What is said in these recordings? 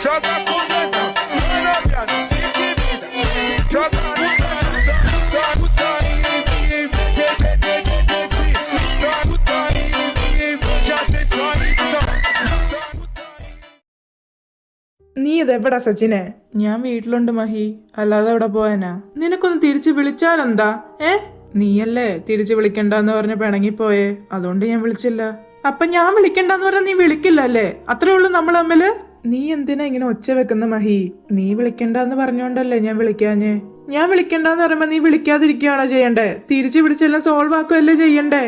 joga com tesão. Mano, viado, se intimida. Joga no നീ ഇതെവിടാ സച്ചിനെ? ഞാൻ വീട്ടിലുണ്ട് മഹി, അല്ലാതെ എവിടെ പോവാനാ? നിനക്കൊന്ന് തിരിച്ചു വിളിച്ചാലെന്താ? നീയല്ലേ തിരിച്ചു വിളിക്കണ്ടെന്ന് പറഞ്ഞ പിണങ്ങിപ്പോയേ, അതുകൊണ്ട് ഞാൻ വിളിച്ചില്ല. അപ്പൊ ഞാൻ വിളിക്കണ്ടെന്ന് പറഞ്ഞാൽ നീ വിളിക്കില്ല അല്ലേ? അത്രേ ഉള്ളൂ നമ്മൾ തമ്മില്. നീ എന്തിനാ ഇങ്ങനെ ഒച്ച വെക്കുന്ന മഹി? നീ വിളിക്കണ്ടെന്ന് പറഞ്ഞോണ്ടല്ലേ ഞാൻ വിളിക്കാഞ്ഞേ. ഞാൻ വിളിക്കണ്ടെന്ന് പറയുമ്പോ നീ വിളിക്കാതിരിക്കുകയാണോ ചെയ്യണ്ടേ? തിരിച്ചു വിളിച്ചെല്ലാം സോൾവ് ആക്കുകയല്ലേ ചെയ്യണ്ടേ?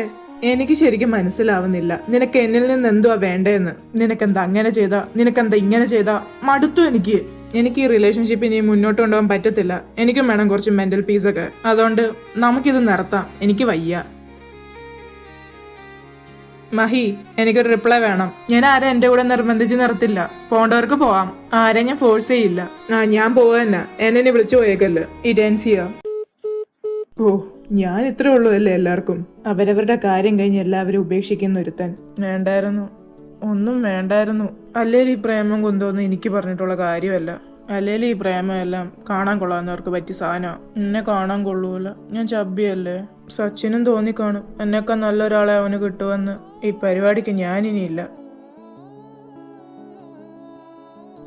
എനിക്ക് ശരിക്കും മനസ്സിലാവുന്നില്ല നിനക്ക് എന്നിൽ നിന്ന് എന്തുവാ വേണ്ടേന്ന്. നിനക്കെന്താ അങ്ങനെ ചെയ്താ, നിനക്കെന്താ ഇങ്ങനെ ചെയ്താ? മടുത്തു എനിക്ക് ഈ റിലേഷൻഷിപ്പ് ഇനി മുന്നോട്ട് കൊണ്ടുപോകാൻ പറ്റത്തില്ല. എനിക്കും വേണം കുറച്ച് മെന്റൽ പീസൊക്കെ. അതുകൊണ്ട് നമുക്കിത് നിർത്താം, എനിക്ക് വയ്യ. മഹി, എനിക്കൊരു റിപ്ലൈ വേണം. ഞാൻ ആരെ എന്റെ കൂടെ നിർബന്ധിച്ച് നിർത്തില്ല. പോണ്ടവർക്ക് പോവാം, ആരെ ഞാൻ ഫോഴ്സ് ചെയ്യില്ല. ഞാൻ പോവാ തന്നെ, എന്നെ വിളിച്ചു പോയേക്കല്ലോ. ഇഡൻസിയ. ഓ, ഞാൻ ഇത്രേ ഉള്ളൂ അല്ലേ എല്ലാവർക്കും? അവരവരുടെ കാര്യം കഴിഞ്ഞ് എല്ലാവരും ഉപേക്ഷിക്കുന്ന ഒരുത്തൻ. വേണ്ടായിരുന്നു, ഒന്നും വേണ്ടായിരുന്നു. അല്ലേലും ഈ പ്രേമം കൊന്തോന്ന് എനിക്ക് പറഞ്ഞിട്ടുള്ള കാര്യമല്ല. അല്ലേലും ഈ പ്രേമം എല്ലാം കാണാൻ കൊള്ളാവുന്നവർക്ക് പറ്റിയ സാധനമാണ്. എന്നെ കാണാൻ കൊള്ളൂല, ഞാൻ ചബ്ബിയല്ലേ. സച്ചിനും തോന്നിക്കാണും എന്നൊക്കെ നല്ലൊരാളെ അവന് കിട്ടുമെന്ന്. ഈ പരിപാടിക്ക് ഞാനിനിയില്ല.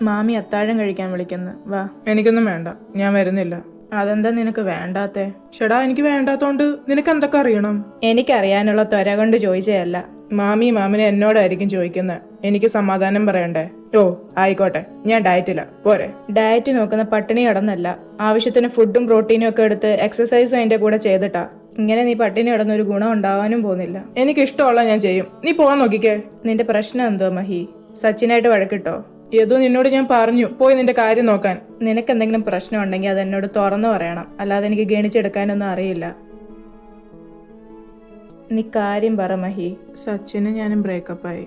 മാമി അത്താഴം കഴിക്കാൻ വിളിക്കുന്നു, വാ. എനിക്കൊന്നും വേണ്ട, ഞാൻ വരുന്നില്ല. അതെന്താ നിനക്ക് വേണ്ടാത്തേ? ഷെടാ, എനിക്ക് വേണ്ടാത്തോണ്ട് നിനക്ക് എന്തൊക്കെ അറിയണം? എനിക്കറിയാനുള്ള ത്വര കൊണ്ട് ചോദിച്ചതല്ല. മാമിനെ എന്നോടായിരിക്കും ചോദിക്കുന്നത്. എനിക്ക് സമാധാനം പറയണ്ടേ? ഓ ആയിക്കോട്ടെ, ഞാൻ ഡയറ്റില്ല, പോരെ. ഡയറ്റ് നോക്കുന്ന പട്ടിണി കിടന്നല്ല, ആവശ്യത്തിന് ഫുഡും പ്രോട്ടീനും ഒക്കെ എടുത്ത് എക്സസൈസും അതിന്റെ കൂടെ ചെയ്തിട്ടാ. ഇങ്ങനെ നീ പട്ടിണി കിടന്ന ഒരു ഗുണം ഉണ്ടാവാനും പോകുന്നില്ല. എനിക്ക് ഇഷ്ടമുള്ള ഞാൻ ചെയ്യും, നീ പോവാൻ നോക്കിക്കേ. നിന്റെ പ്രശ്നം എന്തോ മഹി? സച്ചിനായിട്ട് വഴക്കിട്ടോ? ഏതോ നിന്നോട് ഞാൻ പറഞ്ഞു പോയി നിന്റെ കാര്യം നോക്കാൻ. നിനക്ക് എന്തെങ്കിലും പ്രശ്നം ഉണ്ടെങ്കിൽ അത് എന്നോട് തുറന്നു പറയണം, അല്ലാതെ എനിക്ക് ഗണിച്ചെടുക്കാനൊന്നും അറിയില്ല. നീ കാര്യം പറ മഹി. സച്ചിന് ഞാനും ബ്രേക്കപ്പായി.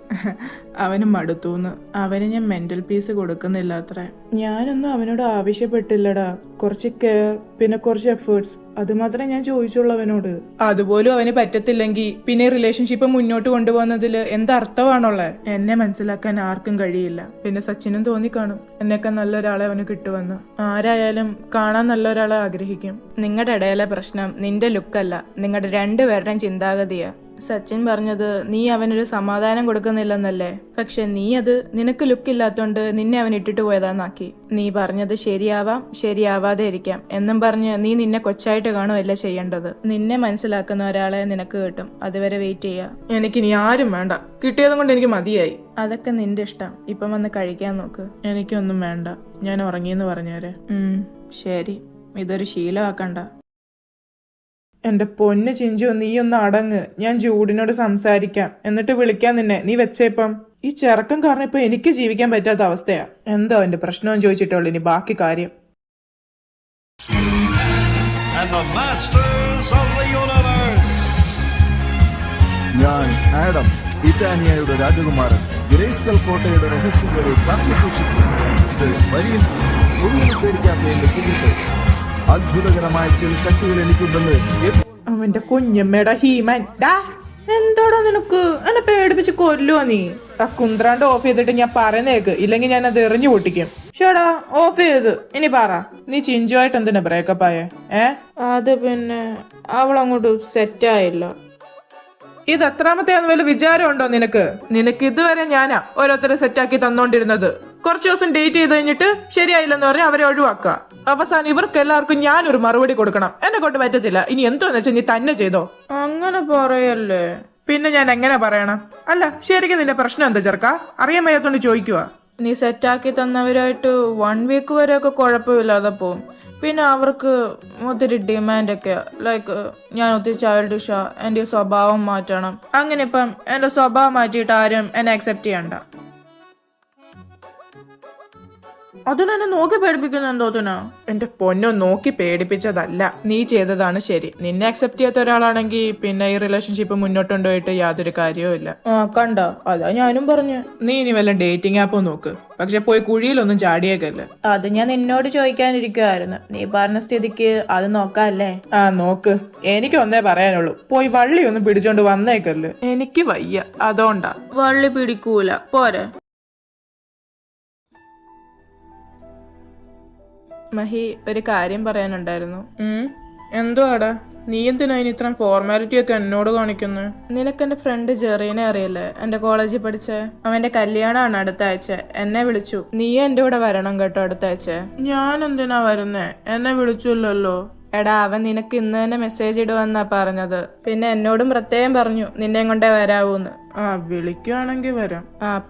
അവന് മടുത്തൂന്ന്. അവന് ഞാൻ മെന്റൽ പീസ് കൊടുക്കുന്നില്ല അത്രേ. ഞാനൊന്നും അവനോട് ആവശ്യപ്പെട്ടില്ലടാ. കുറച്ച് കെയർ, പിന്നെ കുറച്ച് എഫേർട്സ്, അത് മാത്രമേ ഞാൻ ചോദിച്ചുള്ളൂ അവനോട്. അതുപോലും അവന് പറ്റത്തില്ലെങ്കിൽ പിന്നെ റിലേഷൻഷിപ്പ് മുന്നോട്ട് കൊണ്ടുപോകുന്നതിൽ എന്തർത്ഥമാണുള്ളത്? എന്നെ മനസ്സിലാക്കാൻ ആർക്കും കഴിയില്ല. പിന്നെ സച്ചിനും തോന്നിക്കാണും എന്നൊക്കെ നല്ലൊരാളെ അവന് കിട്ടുമെന്ന്. ആരായാലും കാണാൻ നല്ലൊരാളെ ആഗ്രഹിക്കും. നിങ്ങളുടെ ഇടയിലെ പ്രശ്നം നിന്റെ ലുക്കല്ല, നിങ്ങളുടെ രണ്ടുപേരുടെയും ചിന്താഗതിയാ. സച്ചിൻ പറഞ്ഞത് നീ അവനൊരു സമാധാനം കൊടുക്കുന്നില്ലെന്നല്ലേ? പക്ഷെ നീ അത് നിനക്ക് ലുക്കില്ലാത്തോണ്ട് നിന്നെ അവൻ ഇട്ടിട്ട് പോയതാന്നാക്കി. നീ പറഞ്ഞത് ശരിയാവാം, ശരിയാവാതെ ഇരിക്കാം എന്നും പറഞ്ഞ് നീ നിന്നെ കൊച്ചായിട്ട് കാണുമല്ലേ ചെയ്യേണ്ടത്. നിന്നെ മനസ്സിലാക്കുന്ന ഒരാളെ നിനക്ക് കിട്ടും, അതുവരെ വെയിറ്റ് ചെയ്യാ. എനിക്കിനി ആരും വേണ്ട, കിട്ടിയതും കൊണ്ട് എനിക്ക് മതിയായി. അതൊക്കെ നിന്റെ ഇഷ്ടം. ഇപ്പം വന്ന് കഴിക്കാൻ നോക്ക്. എനിക്കൊന്നും വേണ്ട, ഞാൻ ഉറങ്ങിയെന്ന് പറഞ്ഞേരെ. ശരി, ഇതൊരു ശീലമാക്കണ്ട. എന്റെ പൊന്ന് ചിഞ്ചു, നീ ഒന്ന് അടങ്ങ്. ഞാൻ ജൂഡിനോട് സംസാരിക്കാം, എന്നിട്ട് വിളിക്കാൻ നിന്നെ. നീ വെച്ചേപ്പം ഈ ചെറുക്കം കാരണം ഇപ്പൊ എനിക്ക് ജീവിക്കാൻ പറ്റാത്ത അവസ്ഥയാ. എന്തോ എന്റെ പ്രശ്നവും ചോദിച്ചിട്ടുള്ളൂ, ഇനി ബാക്കി കാര്യം. ഞാൻ ആഡം, ഇറ്റാനിയയുടെ രാജകുമാരൻ. ഗ്രേസ്കൽ കോട്ടയുടെ രഹസ്യങ്ങളിൽ കാത്തു സൂക്ഷിക്കും. ഇത് വലിയ ഒന്നിനും പേടിക്കാത്ത എന്റെ സുഹൃത്ത്. അത്ഭുതകരമായ ചില ശക്തികൾ എനിക്കുണ്ടെന്ന്. അവന്റെ കുഞ്ഞമ്മയുടെ ഹീമാൻ. എന്തോടാ നിനക്ക്? എന്നെ പേടിപ്പിച്ച് കൊല്ലുവോ നീ? ആ കുന്ത്രാണ്ട് ഓഫ് ചെയ്തിട്ട് ഞാൻ പറയുന്നേക്ക്, ഇല്ലെങ്കിൽ ഞാൻ അത് എറിഞ്ഞു പൊട്ടിക്കും. ഷേടാ, ഓഫ് ചെയ്ത്. ഇനി പറ, നീ ചിഞ്ചുവായിട്ട് എന്തിനാ ബ്രേക്കപ്പ് ആയേ? അത് പിന്നെ അവളങ്ങോട്ട് സെറ്റായില്ല. ഇത് എത്രാമത്തെയാന്ന് വല്ല വിചാരം ഉണ്ടോ നിനക്ക്? നിനക്ക് ഇതുവരെ ഞാനാ ഓരോരുത്തരെ സെറ്റാക്കി തന്നോണ്ടിരുന്നത്. കുറച്ചു ദിവസം ഡേറ്റ് ചെയ്ത് കഴിഞ്ഞിട്ട് ശരിയായില്ലെന്ന് പറഞ്ഞാൽ അവരെ ഒഴിവാക്കുക. അവസാനം ഇവർക്ക് എല്ലാവർക്കും ഞാനൊരു മറുപടി കൊടുക്കണം. എന്നെ കൊണ്ട് പറ്റത്തില്ല. ഇനി എന്തോന്ന് വെച്ചാൽ നീ തന്നെ ചെയ്തോ. അങ്ങനെ പറയല്ലേ? പിന്നെ ഞാൻ എങ്ങനെ പറയണം? അല്ല, ശരിക്കും നിന്റെ പ്രശ്നം എന്താ ചെറുക്ക? അറിയാൻ വയ്യാത്തോണ്ട് ചോദിക്കുക. നീ സെറ്റാക്കി തന്നവരായിട്ട് 1 വീക്ക് വരെയൊക്കെ കുഴപ്പമില്ലാതെ പോവും. പിന്നെ അവർക്ക് ഒത്തിരി ഡിമാൻഡൊക്കെയാ. ലൈക്ക് ഞാൻ ഒത്തിരി ചൈൽഡിഷാ, എൻ്റെ സ്വഭാവം മാറ്റണം. അങ്ങനെ ഇപ്പം എൻ്റെ സ്വഭാവം മാറ്റിയിട്ട് ആരും എന്നെ അക്സെപ്റ്റ് ചെയ്യണ്ട. അതിനെന്നെ നോക്കി പേടിപ്പിക്കുന്ന എന്തോത്തിനാ? എന്റെ പൊന്നോ, നോക്കി പേടിപ്പിച്ചതല്ല, നീ ചെയ്തതാണ് ശരി. നിന്നെ അക്സെപ്റ്റ് ചെയ്യാത്ത ഒരാളാണെങ്കിൽ പിന്നെ ഈ റിലേഷൻഷിപ്പ് മുന്നോട്ട് കൊണ്ടുപോയിട്ട് യാതൊരു കാര്യവും ഇല്ല. കണ്ടോ, അതാ ഞാനും പറഞ്ഞു. നീ ഇനി വല്ല ഡേറ്റിംഗ് ആപ്പോ നോക്ക്, പക്ഷെ പോയി കുഴിയിലൊന്നും ചാടിയേക്കല്ലേ. അത് ഞാൻ നിന്നോട് ചോദിക്കാനിരിക്കുവായിരുന്നു. നീ പറഞ്ഞ സ്ഥിതിക്ക് അത് നോക്കാല്ലേ? നോക്ക്. എനിക്ക് ഒന്നേ പറയാനുള്ളൂ, പോയി വള്ളി ഒന്നും പിടിച്ചോണ്ട് വന്നേക്കല്ലേ. എനിക്ക് വയ്യ, അതോണ്ടാ. വള്ളി പിടിക്കൂല, പോരെ. മഹി, ഒരു കാര്യം പറയാനുണ്ടായിരുന്നു. എന്തുവാടാ? നീ എന്തിനാ ഇനി ഇത്രയും ഫോർമാലിറ്റി ഒക്കെ എന്നോട് കാണിക്കുന്നത്? നിനക്ക് എന്റെ ഫ്രണ്ട് ജെറീനെ അറിയില്ലേ, എന്റെ കോളേജിൽ പഠിച്ച? അവന്റെ കല്യാണമാണ് അടുത്ത ആഴ്ച. എന്നെ വിളിച്ചു. നീ എന്റെ കൂടെ വരണം കേട്ടോ അടുത്ത ആഴ്ച. ഞാൻ എന്തിനാ വരുന്നേ? എന്നെ വിളിച്ചില്ലല്ലോ. എടാ, അവൻ നിനക്ക് ഇന്ന് തന്നെ മെസ്സേജ് ഇടുവെന്നാ പറഞ്ഞത്. പിന്നെ എന്നോടും പ്രത്യേകം പറഞ്ഞു നിന്നെയും കൊണ്ടേ വരാവൂന്ന്. വിളിക്കുവാണെങ്കിൽ വരാം.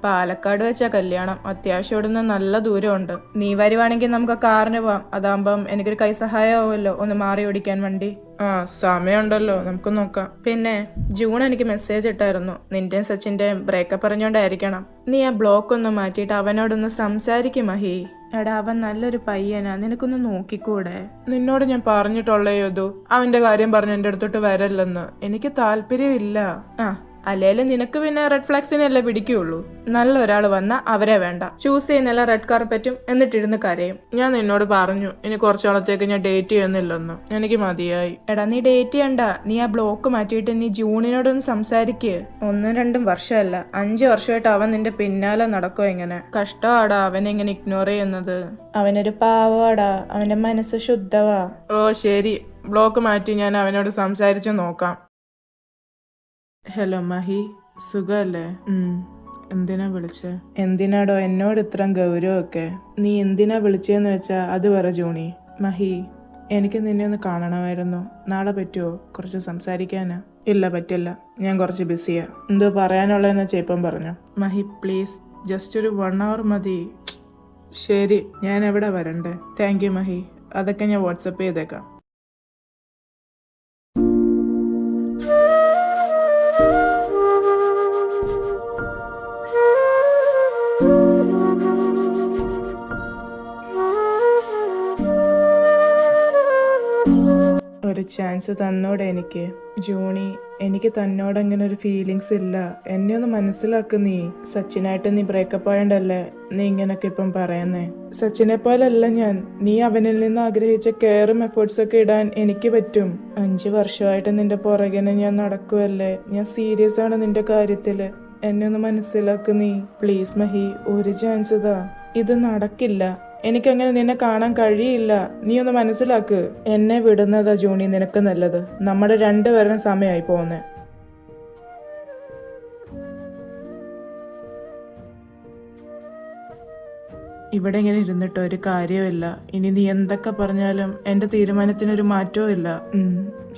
പാലക്കാട് വെച്ചാ കല്യാണം. അത്യാവശ്യം ഇവിടുന്ന് നല്ല ദൂരമുണ്ട്. നീ വരുവാണെങ്കിൽ നമുക്ക് കാറിന് പോവാം. അതാകുമ്പം എനിക്കൊരു കൈസഹായം ആവുമല്ലോ ഒന്ന് മാറി ഓടിക്കാൻ വണ്ടി. സമയമുണ്ടല്ലോ, നമുക്ക് നോക്കാം. പിന്നെ ജൂൺ എനിക്ക് മെസ്സേജ് ഇട്ടായിരുന്നു. നിന്റെയും സച്ചിന്റെയും ബ്രേക്കപ്പ് പറഞ്ഞോണ്ടായിരിക്കണം. നീ ആ ബ്ലോക്ക് ഒന്ന് മാറ്റിയിട്ട് അവനോടൊന്ന് സംസാരിക്കും മഹി. എടാ, അവൻ നല്ലൊരു പയ്യനാ, നിനക്കൊന്ന് നോക്കിക്കൂടെ? നിന്നോട് ഞാൻ പറഞ്ഞിട്ടുള്ളേ യദു, അവന്റെ കാര്യം പറഞ്ഞ് എന്റെ അടുത്തോട്ട് വരല്ലെന്ന്. എനിക്ക് താല്പര്യമില്ല. അല്ലേലും നിനക്ക് പിന്നെ റെഡ് ഫ്ലാഗ്സിനല്ലേ പിടിക്കുള്ളൂ. നല്ല ഒരാൾ വന്നാ അവരെ വേണ്ട. ചൂസ് ചെയ്യുന്നില്ല റെഡ് കാർപ്പറ്റും എന്നിട്ടിരുന്ന് കരയും. ഞാൻ നിന്നോട് പറഞ്ഞു ഇനി കുറച്ചാളത്തേക്ക് ഞാൻ ഡേറ്റ് ചെയ്യുന്നില്ലെന്ന്. എനിക്ക് മതിയായി. എടാ, നീ ഡേറ്റ് ചെയ്യണ്ട. നീ ആ ബ്ലോക്ക് മാറ്റിയിട്ട് നീ ജൂണിനോടൊന്ന് സംസാരിക്ക്. 1-2 വർഷമല്ല, 5 വർഷമായിട്ട് അവൻ നിന്റെ പിന്നാലെ നടക്കോ? എങ്ങനെ കഷ്ടമാടാ അവനെ ഇങ്ങനെ ഇഗ്നോർ ചെയ്യുന്നത്. അവനൊരു പാവാടാ, അവന്റെ മനസ്സ് ശുദ്ധവാ. ശരി, ബ്ലോക്ക് മാറ്റി ഞാൻ അവനോട് സംസാരിച്ച് നോക്കാം. ഹലോ മഹി, സുഖല്ലേ? എന്തിനാ വിളിച്ചേ? എന്തിനാടോ എന്നോട് ഇത്ര ഗൗരവമൊക്കെ? നീ എന്തിനാ വിളിച്ചതെന്ന് വെച്ചാ അത് പറ ജൂണി. മഹി, എനിക്ക് നിന്നെ ഒന്ന് കാണണമായിരുന്നു. നാളെ പറ്റുമോ കുറച്ച് സംസാരിക്കാനാ? ഇല്ല, പറ്റില്ല, ഞാൻ കുറച്ച് ബിസിയാ. എന്തോ പറയാനുള്ളതെന്ന് വെച്ചാൽ ഇപ്പം പറഞ്ഞു. മഹി പ്ലീസ്, ജസ്റ്റ് ഒരു 1 hour മതി. ശരി, ഞാൻ എവിടെ വരണ്ടേ? താങ്ക് യു മഹി, അതൊക്കെ ഞാൻ വാട്സപ്പ് ചെയ്തേക്കാം. ഒരു ചാൻസ് തന്നോടെ എനിക്ക്. ജൂണി, എനിക്ക് തന്നോട് അങ്ങനെ ഒരു ഫീലിങ്സ് ഇല്ല. എന്നെ ഒന്ന് മനസ്സിലാക്ക് നീ. സച്ചിനായിട്ട് നീ ബ്രേക്കപ്പ് ആയണ്ടല്ലേ നീ ഇങ്ങനൊക്കെ ഇപ്പം പറയുന്നേ. സച്ചിനെ പോലല്ല ഞാൻ. നീ അവനിൽ നിന്ന് ആഗ്രഹിച്ച കെയറും എഫേർട്സ് ഒക്കെ ഇടാൻ എനിക്ക് പറ്റും. 5 വർഷമായിട്ട് നിന്റെ പുറകെനെ ഞാൻ നടക്കുവല്ലേ. ഞാൻ സീരിയസ് ആണ് നിന്റെ കാര്യത്തില്. എന്നെ ഒന്ന് മനസ്സിലാക്ക് നീ പ്ലീസ് മഹി. ഒരു ചാൻസ് താ. ഇത് നടക്കില്ല. എനിക്കങ്ങനെ നിന്നെ കാണാൻ കഴിയില്ല. നീ ഒന്ന് മനസ്സിലാക്ക്. എന്നെ വിടുന്നതാ ജൂണി നിനക്ക് നല്ലത്. നമ്മുടെ 2 പേരുടെ സമയമായി പോന്നെ. ഇവിടെ ഇങ്ങനെ ഇരുന്നിട്ട് ഒരു കാര്യമില്ല. ഇനി നീ എന്തൊക്കെ പറഞ്ഞാലും എന്റെ തീരുമാനത്തിനൊരു മാറ്റവും ഇല്ല.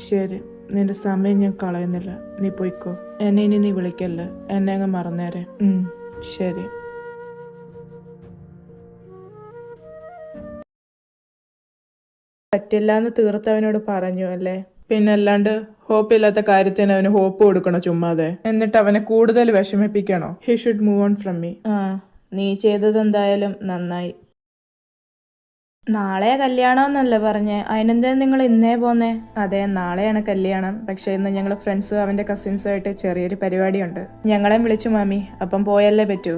ശരി, നിന്റെ സമയം ഞാൻ കളയുന്നില്ല. നീ പോയിക്കോ. എന്നെ ഇനി നീ വിളിക്കല്ല. എന്നെ അങ്ങ് മറന്നേരെ. ശരി. പറ്റില്ലാന്ന് തീർത്തവനോട് പറഞ്ഞു അല്ലേ? പിന്നല്ലാണ്ട് ഹോപ്പില്ലാത്ത കാര്യത്തിന് അവന് ഹോപ്പ് കൊടുക്കണോ ചുമ്മാതെ? എന്നിട്ട് അവനെ കൂടുതൽ വിഷമിപ്പിക്കണോ? He should move on from me. നീ ചെയ്തത് എന്തായാലും നന്നായി. നാളെ കല്യാണം എന്നല്ലേ പറഞ്ഞേ? അതിനെന്താ നിങ്ങൾ ഇന്നേ പോന്നേ? അതെ, നാളെയാണ് കല്യാണം. പക്ഷെ ഇന്ന് ഞങ്ങൾ ഫ്രണ്ട്സ് അവന്റെ കസിൻസുമായിട്ട് ചെറിയൊരു പരിപാടിയുണ്ട്. ഞങ്ങളെ വിളിച്ചു മാമി. അപ്പം പോയല്ലേ പറ്റൂ.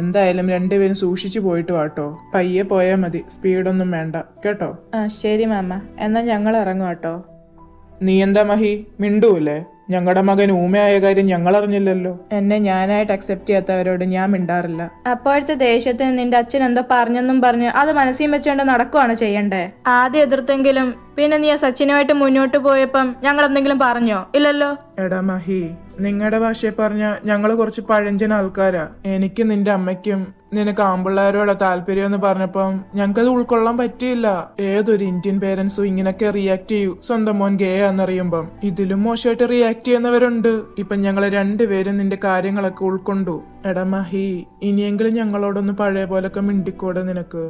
എന്തായാലും 2 പേരും സൂക്ഷിച്ചു പോയിട്ട് വാട്ടോ. പയ്യെ പോയാൽ മതി, സ്പീഡൊന്നും വേണ്ട കേട്ടോ. ശരി മാമ, എന്നാ ഞങ്ങൾ ഇറങ്ങും കേട്ടോ. നീ എന്താ മഹി മിണ്ടൂല്ലേ? ഞങ്ങളുടെ മകൻ ഊമയായ കാര്യം ഞങ്ങൾ അറിഞ്ഞില്ലല്ലോ. എന്നെ ഞാനായിട്ട് അക്സെപ്റ്റ് ചെയ്യാത്തവരോട് ഞാൻ മിണ്ടാറില്ല. അപ്പോഴത്തെ ദേഷ്യത്തിന് നിന്റെ അച്ഛൻ എന്തോ പറഞ്ഞെന്നും പറഞ്ഞ് അത് മനസ്സിൽ വെച്ചുകൊണ്ട് നടക്കുവാണ് ചെയ്യണ്ടേ? ആദ്യം എതിർത്തെങ്കിലും പിന്നെ നീ ആ സച്ചിനുമായിട്ട് മുന്നോട്ട് പോയപ്പം ഞങ്ങൾ എന്തെങ്കിലും പറഞ്ഞോ? ഇല്ലല്ലോ. എടാ മഹി, നിങ്ങളുടെ ഭാഷയെ പറഞ്ഞ ഞങ്ങള് കുറച്ച് പഴഞ്ചൻ ആൾക്കാരാ. എനിക്ക് നിന്റെ അമ്മയ്ക്കും നിനക്ക് ആമ്പിള്ളേരോടെ താല്പര്യം എന്ന് പറഞ്ഞപ്പം ഞങ്ങൾക്കത് ഉൾക്കൊള്ളാൻ പറ്റിയില്ല. ഏതൊരു ഇന്ത്യൻ പേരൻസും ഇങ്ങനൊക്കെ റിയാക്ട് ചെയ്യൂ സ്വന്തം മോൻ ഗേ ആണെന്നറിയുമ്പം. ഇതിലും മോശമായിട്ട് റിയാക്ട് ചെയ്യുന്നവരുണ്ട്. ഇപ്പൊ ഞങ്ങള് 2 പേരും നിന്റെ കാര്യങ്ങളൊക്കെ ഉൾക്കൊണ്ടു. എടാ മഹി, ഇനിയെങ്കിലും ഞങ്ങളോടൊന്ന് പഴയ പോലൊക്കെ മിണ്ടിക്കൂടെ നിനക്ക്?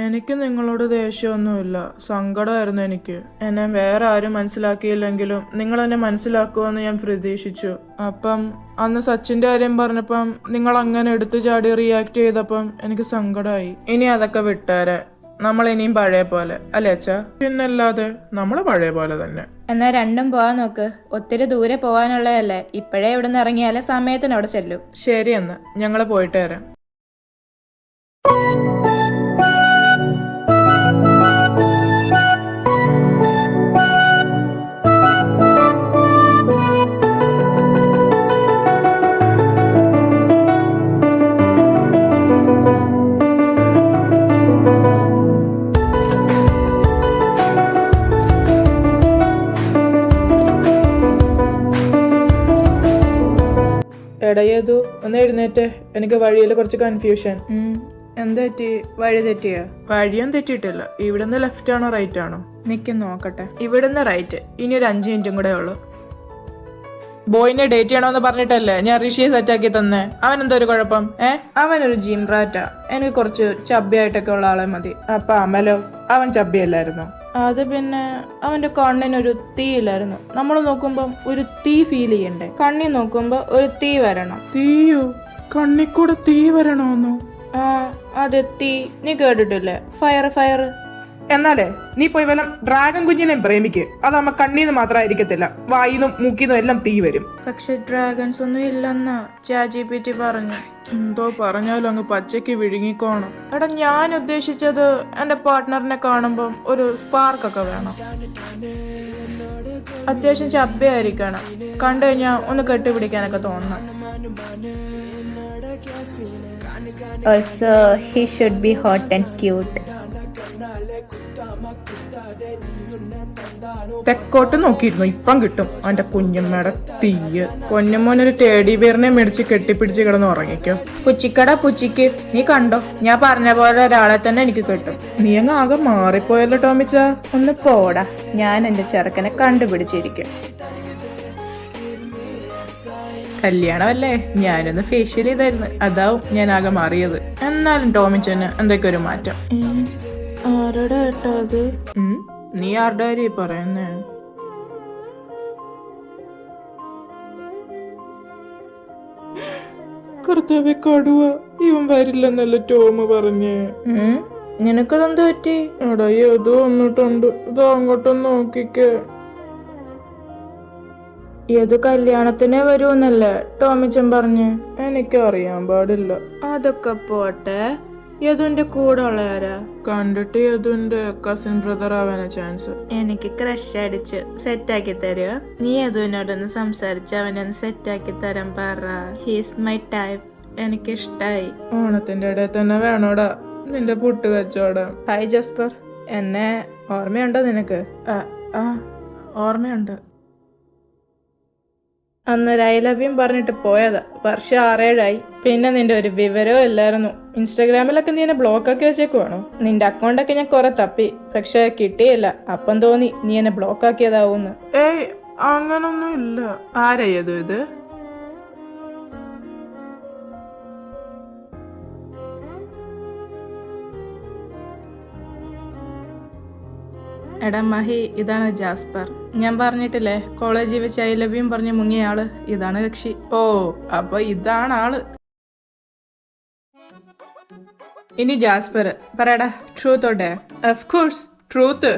എനിക്ക് നിങ്ങളോട് ദേഷ്യമൊന്നുമില്ല, സങ്കടമായിരുന്നു എനിക്ക്. എന്നെ വേറെ ആരും മനസ്സിലാക്കിയില്ലെങ്കിലും നിങ്ങൾ എന്നെ മനസ്സിലാക്കുമെന്ന് ഞാൻ പ്രതീക്ഷിച്ചു. അപ്പം അന്ന് സച്ചിന്റെ കാര്യം പറഞ്ഞപ്പം നിങ്ങൾ അങ്ങനെ എടുത്തു ചാടി റിയാക്ട് ചെയ്തപ്പം എനിക്ക് സങ്കടമായി. ഇനി അതൊക്കെ വിട്ടേരെ. നമ്മൾ ഇനിയും പഴയ പോലെ അല്ലേ അച്ഛാ? പിന്നല്ലാതെ നമ്മള് പഴയ പോലെ തന്നെ. എന്നാ 2ഉം പോവാൻ നോക്ക്. ഒത്തിരി ദൂരെ പോവാനുള്ളതല്ലേ. ഇപ്പോഴേ ഇവിടുന്ന് ഇറങ്ങിയാലേ സമയത്തിന് അവിടെ ചെല്ലും. ശരി, എന്നാ ഞങ്ങള് പോയിട്ട് വരാം. എടയേതു ഒന്ന് എഴുന്നേറ്റ്, എനിക്ക് വഴിയിൽ കുറച്ച് കൺഫ്യൂഷൻ. എന്താ പറ്റി? വഴി തെറ്റിയോ? വഴിയും തെറ്റിയിട്ടില്ല. ഇവിടുന്ന് ലെഫ്റ്റ് ആണോ റൈറ്റ് ആണോ? നിക്ക് നോക്കട്ടെ. ഇവിടുന്ന് റൈറ്റ്. ഇനി ഒരു 5 മിനിറ്റും കൂടെ ഉള്ളു. ബോയിനെ ഡേറ്റ് ചെയ്യണമെന്ന് പറഞ്ഞിട്ടല്ലേ ഞാൻ ഋഷിയെ സെറ്റാക്കി തന്നെ. അവൻ എന്തോ ഒരു കുഴപ്പം? അവനൊരു ജിം റാറ്റാ. എനിക്ക് കുറച്ച് ചബ്ബിയായിട്ടൊക്കെ ഉള്ള ആളെ മതി. അപ്പൊ അമലോ? അവൻ ചബ്ബിയല്ലായിരുന്നോ? അത് പിന്നെ അവന്റെ കണ്ണിനൊരു തീ ഇല്ലായിരുന്നു. നമ്മൾ നോക്കുമ്പം ഒരു തീ ഫീൽ ചെയ്യണ്ടേ? കണ്ണി നോക്കുമ്പോ ഒരു തീ വരണം. തീയോ? കണ്ണിക്കൂടെ തീ വരണോന്നോ? ആ അതെ, തീ. നീ കേട്ടിട്ടില്ലേ? Fire fire. എന്നാലേ നീ പോയി വല്ല ഡ്രാഗൺ കുഞ്ഞിനെ പ്രേമിക്ക്. അതാകുമ്പോ കണ്ണീന്ന് മാത്രമായിരിക്കത്തില്ല, വായിന്നും മൂക്കിന്നും എല്ലാം തീ വരും. പക്ഷെ ഡ്രാഗൺസ് ഒന്നും ഇല്ലെന്നാ ChatGPT പറഞ്ഞു. എന്തോ പറഞ്ഞാലും അങ്ങ് പച്ചയ്ക്ക് വിഴുങ്ങിക്കോണം. എടാ, ഞാൻ ഉദ്ദേശിച്ചത് എന്റെ പാർട്ട്ണറിനെ കാണുമ്പം ഒരു സ്പാർക്ക് ഒക്കെ വേണം. അത്യാവശ്യം ചബ്ബയായിരിക്കണം. കണ്ടു കഴിഞ്ഞാൽ ഒന്ന് കെട്ടിപ്പിടിക്കാനൊക്കെ തോന്നണം. Also, he should be hot and cute. തെക്കോട്ട് നോക്കിയിരുന്നു, ഇപ്പം കിട്ടും അവന്റെ കുഞ്ഞമ്മയുടെ തീയ്. പൊന്നുമോനൊരു ടേഡി ബിയറിനെ മേടിച്ച് കെട്ടിപ്പിടിച്ച് കിടന്ന് ഉറങ്ങിക്കോ. പുച്ചിക്കട പുച്ചിക്ക്, നീ കണ്ടോ, ഞാൻ പറഞ്ഞ പോലെ ഒരാളെ തന്നെ എനിക്ക് കിട്ടും. നീ അങ്ങ് ആകെ മാറിപ്പോയല്ലോ ടോമിച്ച. ഒന്ന് പോടാ, ഞാൻ എന്റെ ചെറുക്കനെ കണ്ടുപിടിച്ചിരിക്കും. കല്യാണമല്ലേ, ഞാനൊന്ന് ഫേഷ്യൽ ചെയ്തായിരുന്നു, അതാവും ഞാൻ ആകെ മാറിയത്. എന്നാലും ടോമിച്ചന് എന്തൊക്കെ ഒരു മാറ്റം. ആരുടെ കേട്ടോ അത്? നീ ആരുടെ കാര്യം പറയുന്നേ? കർത്താവെ, കടുവ. ഇവൻ വരില്ലെന്നല്ല ടോമ് പറഞ്ഞേ. നിനക്കതെന്ത് പറ്റി? എടാ, ഏതോ വന്നിട്ടുണ്ട്, ഇതാ അങ്ങോട്ടൊന്ന് നോക്കിക്കേ. ഏത് കല്യാണത്തിനെ വരുമെന്നല്ലേ ടോമിച്ചൻ പറഞ്ഞു? എനിക്കറിയാൻ പാടില്ല. അതൊക്കെ പോട്ടെ, യദുവിന്റെ കൂടെ ഉള്ളവരാ? കണ്ടിട്ട് യദുവിന്റെ കസിൻ ബ്രദർ ആവാനാ ചാൻസ്. എനിക്ക് ക്രഷ് അടിച്ച് സെറ്റാക്കി തരുമോ? നീ യദുവിനോടൊന്ന് സംസാരിച്ച് അവനൊന്ന് സെറ്റാക്കി തരാൻ പറ. ഹീസ് മൈ ടൈപ്പ്, എനിക്കിഷ്ടായി. ഓണത്തിന്റെ ഇടയിൽ തന്നെ വേണോടാ നിന്റെ പുട്ട് കച്ചവടം. ഹായ് ജസ്പർ, എന്നെ ഓർമ്മയുണ്ടോ നിനക്ക്? ആ ഓർമ്മയുണ്ട്. അന്നൊരു ഐ ലവ് യു പറഞ്ഞിട്ട് പോയതാ. വർഷം 6-7 പിന്നെ നിന്റെ ഒരു വിവരവും ഇല്ലായിരുന്നു. ഇൻസ്റ്റാഗ്രാമിലൊക്കെ നീ എന്നെ ബ്ലോക്കൊക്കെ വെച്ചേക്കുവാണോ? നിന്റെ അക്കൗണ്ടൊക്കെ ഞാൻ കുറെ തപ്പി, പക്ഷെ കിട്ടിയില്ല. അപ്പം തോന്നി നീ എന്നെ ബ്ലോക്ക് ആക്കിയതാവൂന്ന്. ഏയ്, അങ്ങനൊന്നും ഇല്ല. ആരായത് ഇത്? എടാ മഹി, ഇതാണ് ജാസ്പർ. ഞാൻ പറഞ്ഞിട്ടില്ലേ കോളേജിൽ വെച്ച് ഐ ലവ് യു പറഞ്ഞ് മുങ്ങിയ ആള്? ഇതാണ് കക്ഷി. ഓ, അപ്പൊ ഇതാണ് ആള്. ഇനി ജാസ്പർ പറയടാ, truth or dare? Of course truth.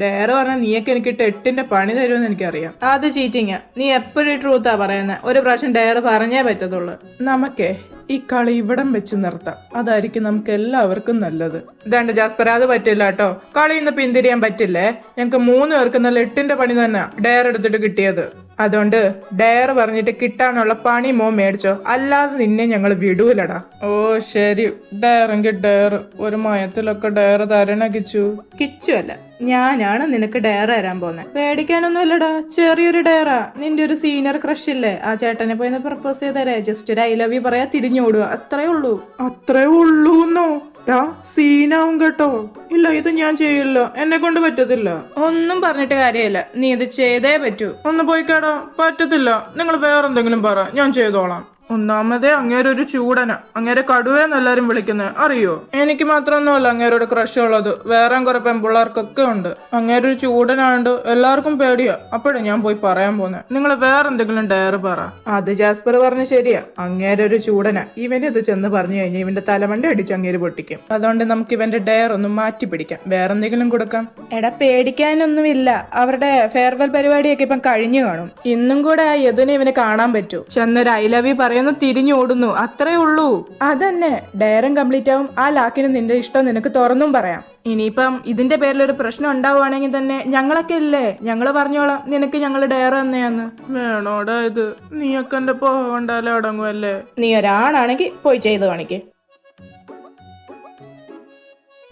Dare പറഞ്ഞാൽ നീയൊക്കെ എനിക്കിട്ട് 8ന്റെ പണി തരുമെന്ന് എനിക്കറിയാം. അത് ചീറ്റിങ്ങാ. നീ എപ്പോഴും ട്രൂത്താ പറയുന്നത്. ഒരു പ്രാവശ്യം ഡെയർ പറഞ്ഞേ പറ്റത്തുള്ളൂ. നമുക്കേ ഈ കളി ഇവിടം വെച്ച് നിർത്താം, അതായിരിക്കും നമുക്ക് എല്ലാവർക്കും നല്ലത്. ഇതാണ്ട് ജാസ്പർ, അത് പറ്റില്ല കേട്ടോ. കളി ഇന്ന് പിന്തിരിയാൻ പറ്റില്ലേ? ഞങ്ങക്ക് 3 പേർക്ക് നല്ല 8ന്റെ പണി തന്നെ ഡെയർ എടുത്തിട്ട് കിട്ടിയത്. അതുകൊണ്ട് ഡെയർ പറഞ്ഞിട്ട് കിട്ടാനുള്ള പണി മേടിച്ചോ, അല്ലാതെ നിന്നെ ഞങ്ങൾ വിടൂലടാ. ഓ ശരി, ഡെയറെങ്കിൽ ഡെയർ. ഒരു മയത്തിലൊക്കെ ഡെയർ തരണ കിച്ചു. കിച്ചു അല്ല, ഞാനാണ് നിനക്ക് ഡെയർ തരാൻ പോന്നെ. പേടിക്കാനൊന്നുമില്ലടാ, ചെറിയൊരു ഡെയറാ. നിന്റെ ഒരു സീനിയർ ക്രഷ് ഇല്ലേ, ആ ചേട്ടനെ പോയി പ്രപ്പോസ് ചെയ്തരേ. ജസ്റ്റ് ഒരു ഐ ലവ് യു പറയാ, തിരിഞ്ഞോടുക, അത്രേ ഉള്ളൂ. അത്രേ ഉള്ളൂന്നോ? സീനാവും കേട്ടോ. ഇല്ല, ഇത് ഞാൻ ചെയ്യില്ല, എന്നെ കൊണ്ട് പറ്റത്തില്ല. ഒന്നും പറഞ്ഞിട്ട് കാര്യമില്ല, നീ ഇത് ചെയ്തേ പറ്റൂ. ഒന്ന് പോയി കേടാ. പറ്റത്തില്ല, നിങ്ങൾ വേറെന്തെങ്കിലും പറ, ഞാൻ ചെയ്തോളാം. ഒന്നാമതേ അങ്ങേരെ ഒരു ചൂടന, അങ്ങേരെ കടുവയെന്ന് എല്ലാരും വിളിക്കുന്നത് അറിയോ? എനിക്ക് മാത്രമൊന്നുമല്ല അങ്ങേരോട് ക്രഷ് ഉള്ളത്, വേറെ കുറെ പെൺപിള്ളേർക്കൊക്കെ ഉണ്ട്. അങ്ങേരെ ഒരു ചൂടനാണ്ട് എല്ലാവർക്കും പേടിയാ. അപ്പോഴേ ഞാൻ പോയി പറയാൻ പോന്നെ. നിങ്ങൾ വേറെന്തെങ്കിലും ഡയർ പറ. അത് ജാസ്പർ പറഞ്ഞ ശരിയാ, അങ്ങേരെ ഒരു ചൂടന. ഇവന് ഇത് ചെന്ന് പറഞ്ഞു കഴിഞ്ഞാൽ ഇവന്റെ തലമണ്ട അടിച്ച് അങ്ങേര് പൊട്ടിക്കും. അതുകൊണ്ട് നമുക്ക് ഇവന്റെ ഡയർ ഒന്ന് മാറ്റി പിടിക്കാം, വേറെന്തെങ്കിലും കൊടുക്കാം. എടാ, പേടിക്കാനൊന്നുമില്ല. അവരുടെ ഫെയർവെൽ പരിപാടിയൊക്കെ ഇപ്പം കഴിഞ്ഞു കാണും. ഇന്നും കൂടെ ആ യദുനെ ഇവന് കാണാൻ പറ്റൂ. ചെന്നൊരു ഐ ലവ് യു പറയുന്ന തിരിഞ്ഞോടുന്നു, അത്രേ ഉള്ളൂ. അതന്നെ, ഡയറും കംപ്ലീറ്റ് ആവും. ആ ലാക്കിന് നിന്റെ ഇഷ്ടം നിനക്ക് തുറന്നും പറയാം. ഇനിയിപ്പം ഇതിന്റെ പേരിൽ ഒരു പ്രശ്നം ഉണ്ടാവുകയാണെങ്കിൽ തന്നെ ഞങ്ങളൊക്കെ ഇല്ലേ, ഞങ്ങള് പറഞ്ഞോളാം നിനക്ക് ഞങ്ങള് ഡയർ തന്നെയാന്ന്. വേണോടാ ഇത്? നീയൊക്കെ എന്റെ പോകണ്ടാലേ അടങ്ങുമല്ലേ? നീ ഒരാണാണെങ്കിൽ പോയി ചെയ്ത് കാണിക്ക്.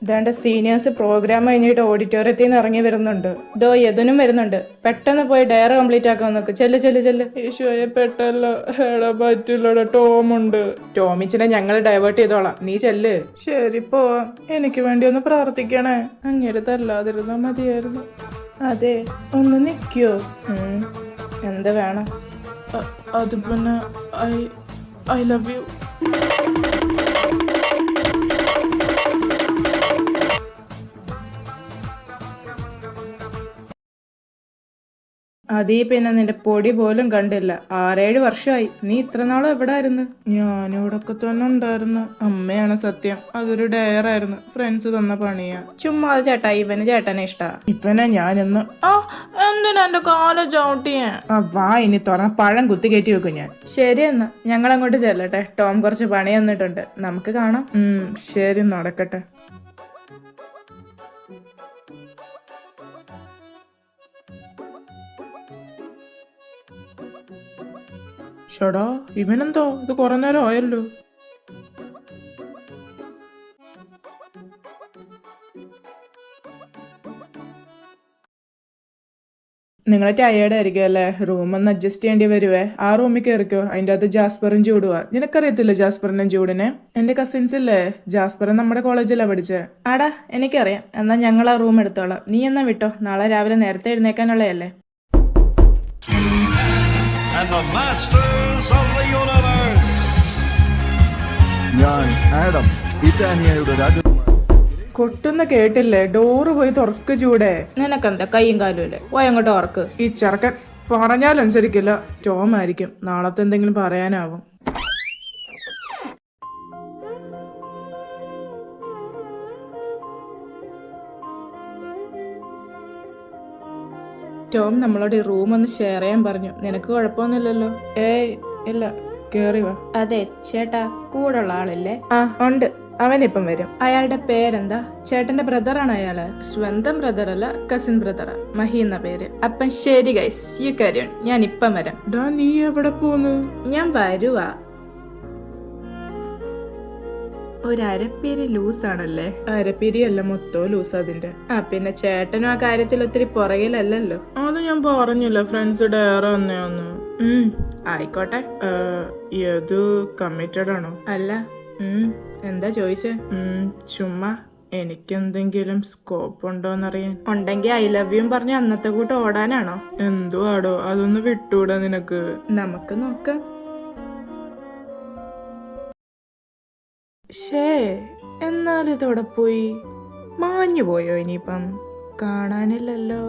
ഇതാണ്ട് സീനിയേഴ്സ് പ്രോഗ്രാം കഴിഞ്ഞിട്ട് ഓഡിറ്റോറിയത്തിൽ നിന്ന് ഇറങ്ങി വരുന്നുണ്ട്. ഇതോ യദുനും വരുന്നുണ്ട്. പെട്ടെന്ന് പോയി ഡയറി കംപ്ലീറ്റ് ആക്കാൻ നോക്ക്. ചെല്ല്. ഈശോയെ പെട്ടല്ലോ. എടാ പറ്റില്ലടാ, ടോമുണ്ട്. ടോമിച്ചിനെ ഞങ്ങൾ ഡൈവേർട്ട് ചെയ്തോളാം, നീ ചെല്ല്. ശരി പോവാം. എനിക്ക് വേണ്ടി ഒന്ന് പ്രാർത്ഥിക്കണേ. അങ്ങനെ തല്ലാതിരുന്നാ മതിയായിരുന്നു. അതെ, ഒന്ന് നിൽക്കോ? എന്ത് വേണം? അത് പിന്നെ ഐ ലവ് യു. അതീ പിന്നെ നിന്റെ പൊടി പോലും കണ്ടില്ല. 6-7 വർഷമായി. നീ ഇത്ര നാളും എവിടെ ആയിരുന്നു? ഞാനിവിടൊക്കെ തന്നെ ഉണ്ടായിരുന്നു. അമ്മയാണ് സത്യം. അതൊരു ഡയറായിരുന്നു. ഫ്രണ്ട്സ് തന്ന പണിയാ. ചുമ്മാ അത് ചേട്ടാ, ഇവന് ചേട്ടനെ ഇഷ്ടാ. ഇവനെ ഞാനിന്ന് എന്തിനാ എന്റെ കാല ചവിട്ടിയ? വാ, ഇനി തുറന്ന പഴം കുത്തി കയറ്റി വെക്കും ഞാൻ. ശരി എന്നാ ഞങ്ങൾ അങ്ങോട്ട് ചെല്ലട്ടെ. ടോം കുറച്ച് പണി തന്നിട്ടുണ്ട്, നമുക്ക് കാണാം. ശരി, നടക്കട്ടെ. ഷടാ, ഇവനെന്തോ ഇത് കുറെ നേരം ആയല്ലോ. നിങ്ങളെ ടയേർഡ് ആയിരിക്കും അല്ലേ? റൂം ഒന്ന് അഡ്ജസ്റ്റ് ചെയ്യേണ്ടി വരുവേ. ആ റൂമിൽ കയറിക്കോ. അതിൻ്റെ അകത്ത് ജാസ്പറും ജൂഡുവാ. നിനക്കറിയത്തില്ല ജാസ്പറിനും ജൂഡിനെ? എന്റെ കസിൻസ് ഇല്ലേ? ജാസ്പർ നമ്മുടെ കോളേജിലാ പഠിച്ചേ. ആടാ, എനിക്കറിയാം. എന്നാ ഞങ്ങൾ ആ റൂം എടുത്തോളാം. നീ എന്നാ വിട്ടോ, നാളെ രാവിലെ നേരത്തെ എഴുന്നേക്കാനുള്ളതല്ലേ. ഞാൻ ആഡം, ഇറ്റാനിയയുടെ രാജകുമാരൻ. കൊട്ടുന്ന കേട്ടില്ലേ? ഡോറ് പോയി തുറക്ക് ചൂടെ. നിനക്കെന്താ കൈയും കാലും ഇല്ലേ? പോയി അങ്ങോട്ട് ഉറക്ക്. ഈ ചെറുക്കൻ പറഞ്ഞാലനുസരിക്കില്ല. ടോം ആയിരിക്കും. നാളത്തെ എന്തെങ്കിലും പറയാനാവും. ടോം നമ്മളോട് ഈ റൂം ഒന്ന് ഷെയർ ചെയ്യാൻ പറഞ്ഞു. നിനക്ക് കുഴപ്പമൊന്നുമില്ലല്ലോ? ഏയ് ഇല്ല, കേറി വാ. അതെ ചേട്ടാ, കൂടെയുള്ള ആളില്ലേ? ആ ഉണ്ട്, അവനിപ്പം വരും. അയാളുടെ പേരെന്താ? ചേട്ടന്റെ ബ്രദറാണ് അയാള്. സ്വന്തം ബ്രദർ അല്ല, കസിൻ ബ്രദറാ. മഹി എന്ന പേര്. അപ്പം ശരി ഗൈസ്, ഈ കാര്യം ഞാൻ ഇപ്പം വരാം. നീ എവിടെ പോന്നു? ഞാൻ വരുവാ. ഒരു അരപ്പേരി ലൂസാണല്ലേ? അരപ്പേരി അല്ല, മൊത്തം ലൂസ് അതിന്റെ. പിന്നെ ചേട്ടനും ആ കാര്യത്തിൽ ഒത്തിരി പുറകിലല്ലോ. അത് ഞാൻ പറഞ്ഞില്ല, ഫ്രണ്ട്സ് ഡയറ വന്നേന്ന്. ആയിക്കോട്ടെ. ഏതു കമ്മിറ്റഡ് ആണോ? അല്ല. എന്താ ചോദിച്ചേ? ചുമ്മാ എനിക്കെന്തെങ്കിലും സ്കോപ്പ് ഉണ്ടോന്നറിയാൻ. ഉണ്ടെങ്കിൽ ഐ ലവ് യു പറഞ്ഞ് അന്നത്തെ കൂട്ട് ഓടാനാണോ? എന്തോ ആടോ, അതൊന്ന് വിട്ടൂടാ നിനക്ക്? നമുക്ക് നോക്കാം. ഷേ, എന്നാലും ഇതോടെ പോയി മാഞ്ഞു പോയോ? ഇനിയിപ്പം കാണാനില്ലല്ലോ.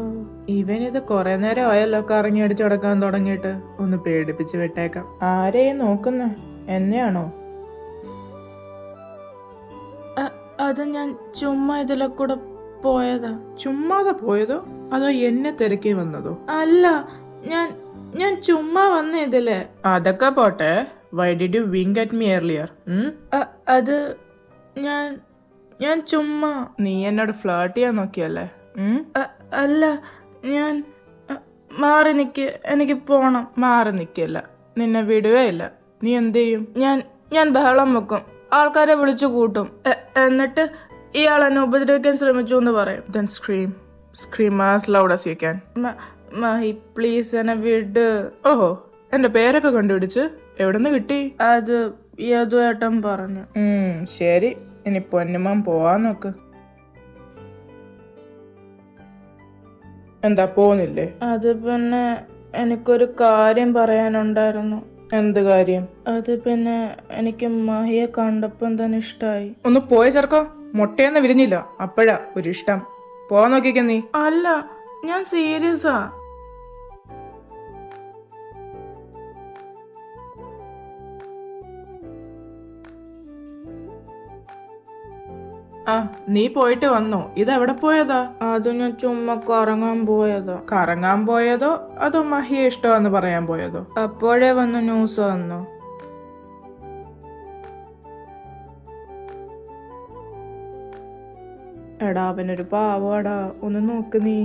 ഇവനിത് കൊറേ നേരം ആയല്ലോ കറങ്ങി അടിച്ചു നടക്കാൻ തുടങ്ങിയിട്ട്. ഒന്ന് പേടിപ്പിച്ച് വിട്ടേക്കാം. ആരെയും നോക്കുന്ന എന്നെയാണോ? അത് ഞാൻ ചുമ്മാ ഇതിലെ കൂടെ പോയതാ. ചുമ്മാതെ പോയതോ അതോ എന്നെ തിരക്കി വന്നതോ? അല്ല, ഞാൻ ചുമ്മാ വന്ന ഇതില്. അതൊക്കെ പോട്ടെ. Why did you wink at me earlier? അത് ഞാൻ ചുമ്മാ. നീ എന്നോട് ഫ്ലേർട്ട് ചെയ്യാൻ നോക്കിയല്ലേ? അല്ല, ഞാൻ മാറി നിക്ക്, എനിക്ക് പോണം. മാറി നിക്കല്ല, നിന്നെ വിടുവേ ഇല്ല. നീ എന്ത് ചെയ്യും? ഞാൻ ബഹളം വെക്കും, ആൾക്കാരെ വിളിച്ചു കൂട്ടും. എന്നിട്ട് ഇയാൾ എന്നെ ഉപദ്രവിക്കാൻ ശ്രമിച്ചു എന്ന് പറയും. Then scream as loud as you can. Mahi please എന്നെ വിട്. ഓഹോ, എന്റെ പേരൊക്കെ കണ്ടുപിടിച്ച് എവിടെന്ന് കിട്ടി? അത് യദുവേട്ടൻ പറഞ്ഞു. ശരി, ഇനി പൊന്നുമാൻ പോവാൻ നോക്ക്. എന്താ പോന്നില്ലേ? അത് പിന്നെ എനിക്കൊരു കാര്യം പറയാനുണ്ടായിരുന്നു. എന്ത് കാര്യം? അത് പിന്നെ എനിക്ക് മഹിയെ കണ്ടപ്പം തന്നെ ഇഷ്ടായി. ഒന്ന് പോയ ചെറുക്കോ, മുട്ടയൊന്നും വിരിഞ്ഞില്ല അപ്പഴാ ഒരു ഇഷ്ടം. പോവാൻ നോക്കിക്ക നീ. അല്ല, ഞാൻ സീരിയസാ. നീ പോയിട്ട് വന്നോ? ഇതെവിടെ പോയതാ? അത് ഞാൻ ചുമ്മാ കറങ്ങാൻ പോയതോ. കറങ്ങാൻ പോയതോ അതോ മഹിയെ ഇഷ്ടമെന്ന് പറയാൻ പോയതോ? അപ്പോഴേ വന്ന് ന്യൂസ് വന്നോ? എടാ, അവനൊരു പാവാടാ, ഒന്ന് നോക്ക് നീ.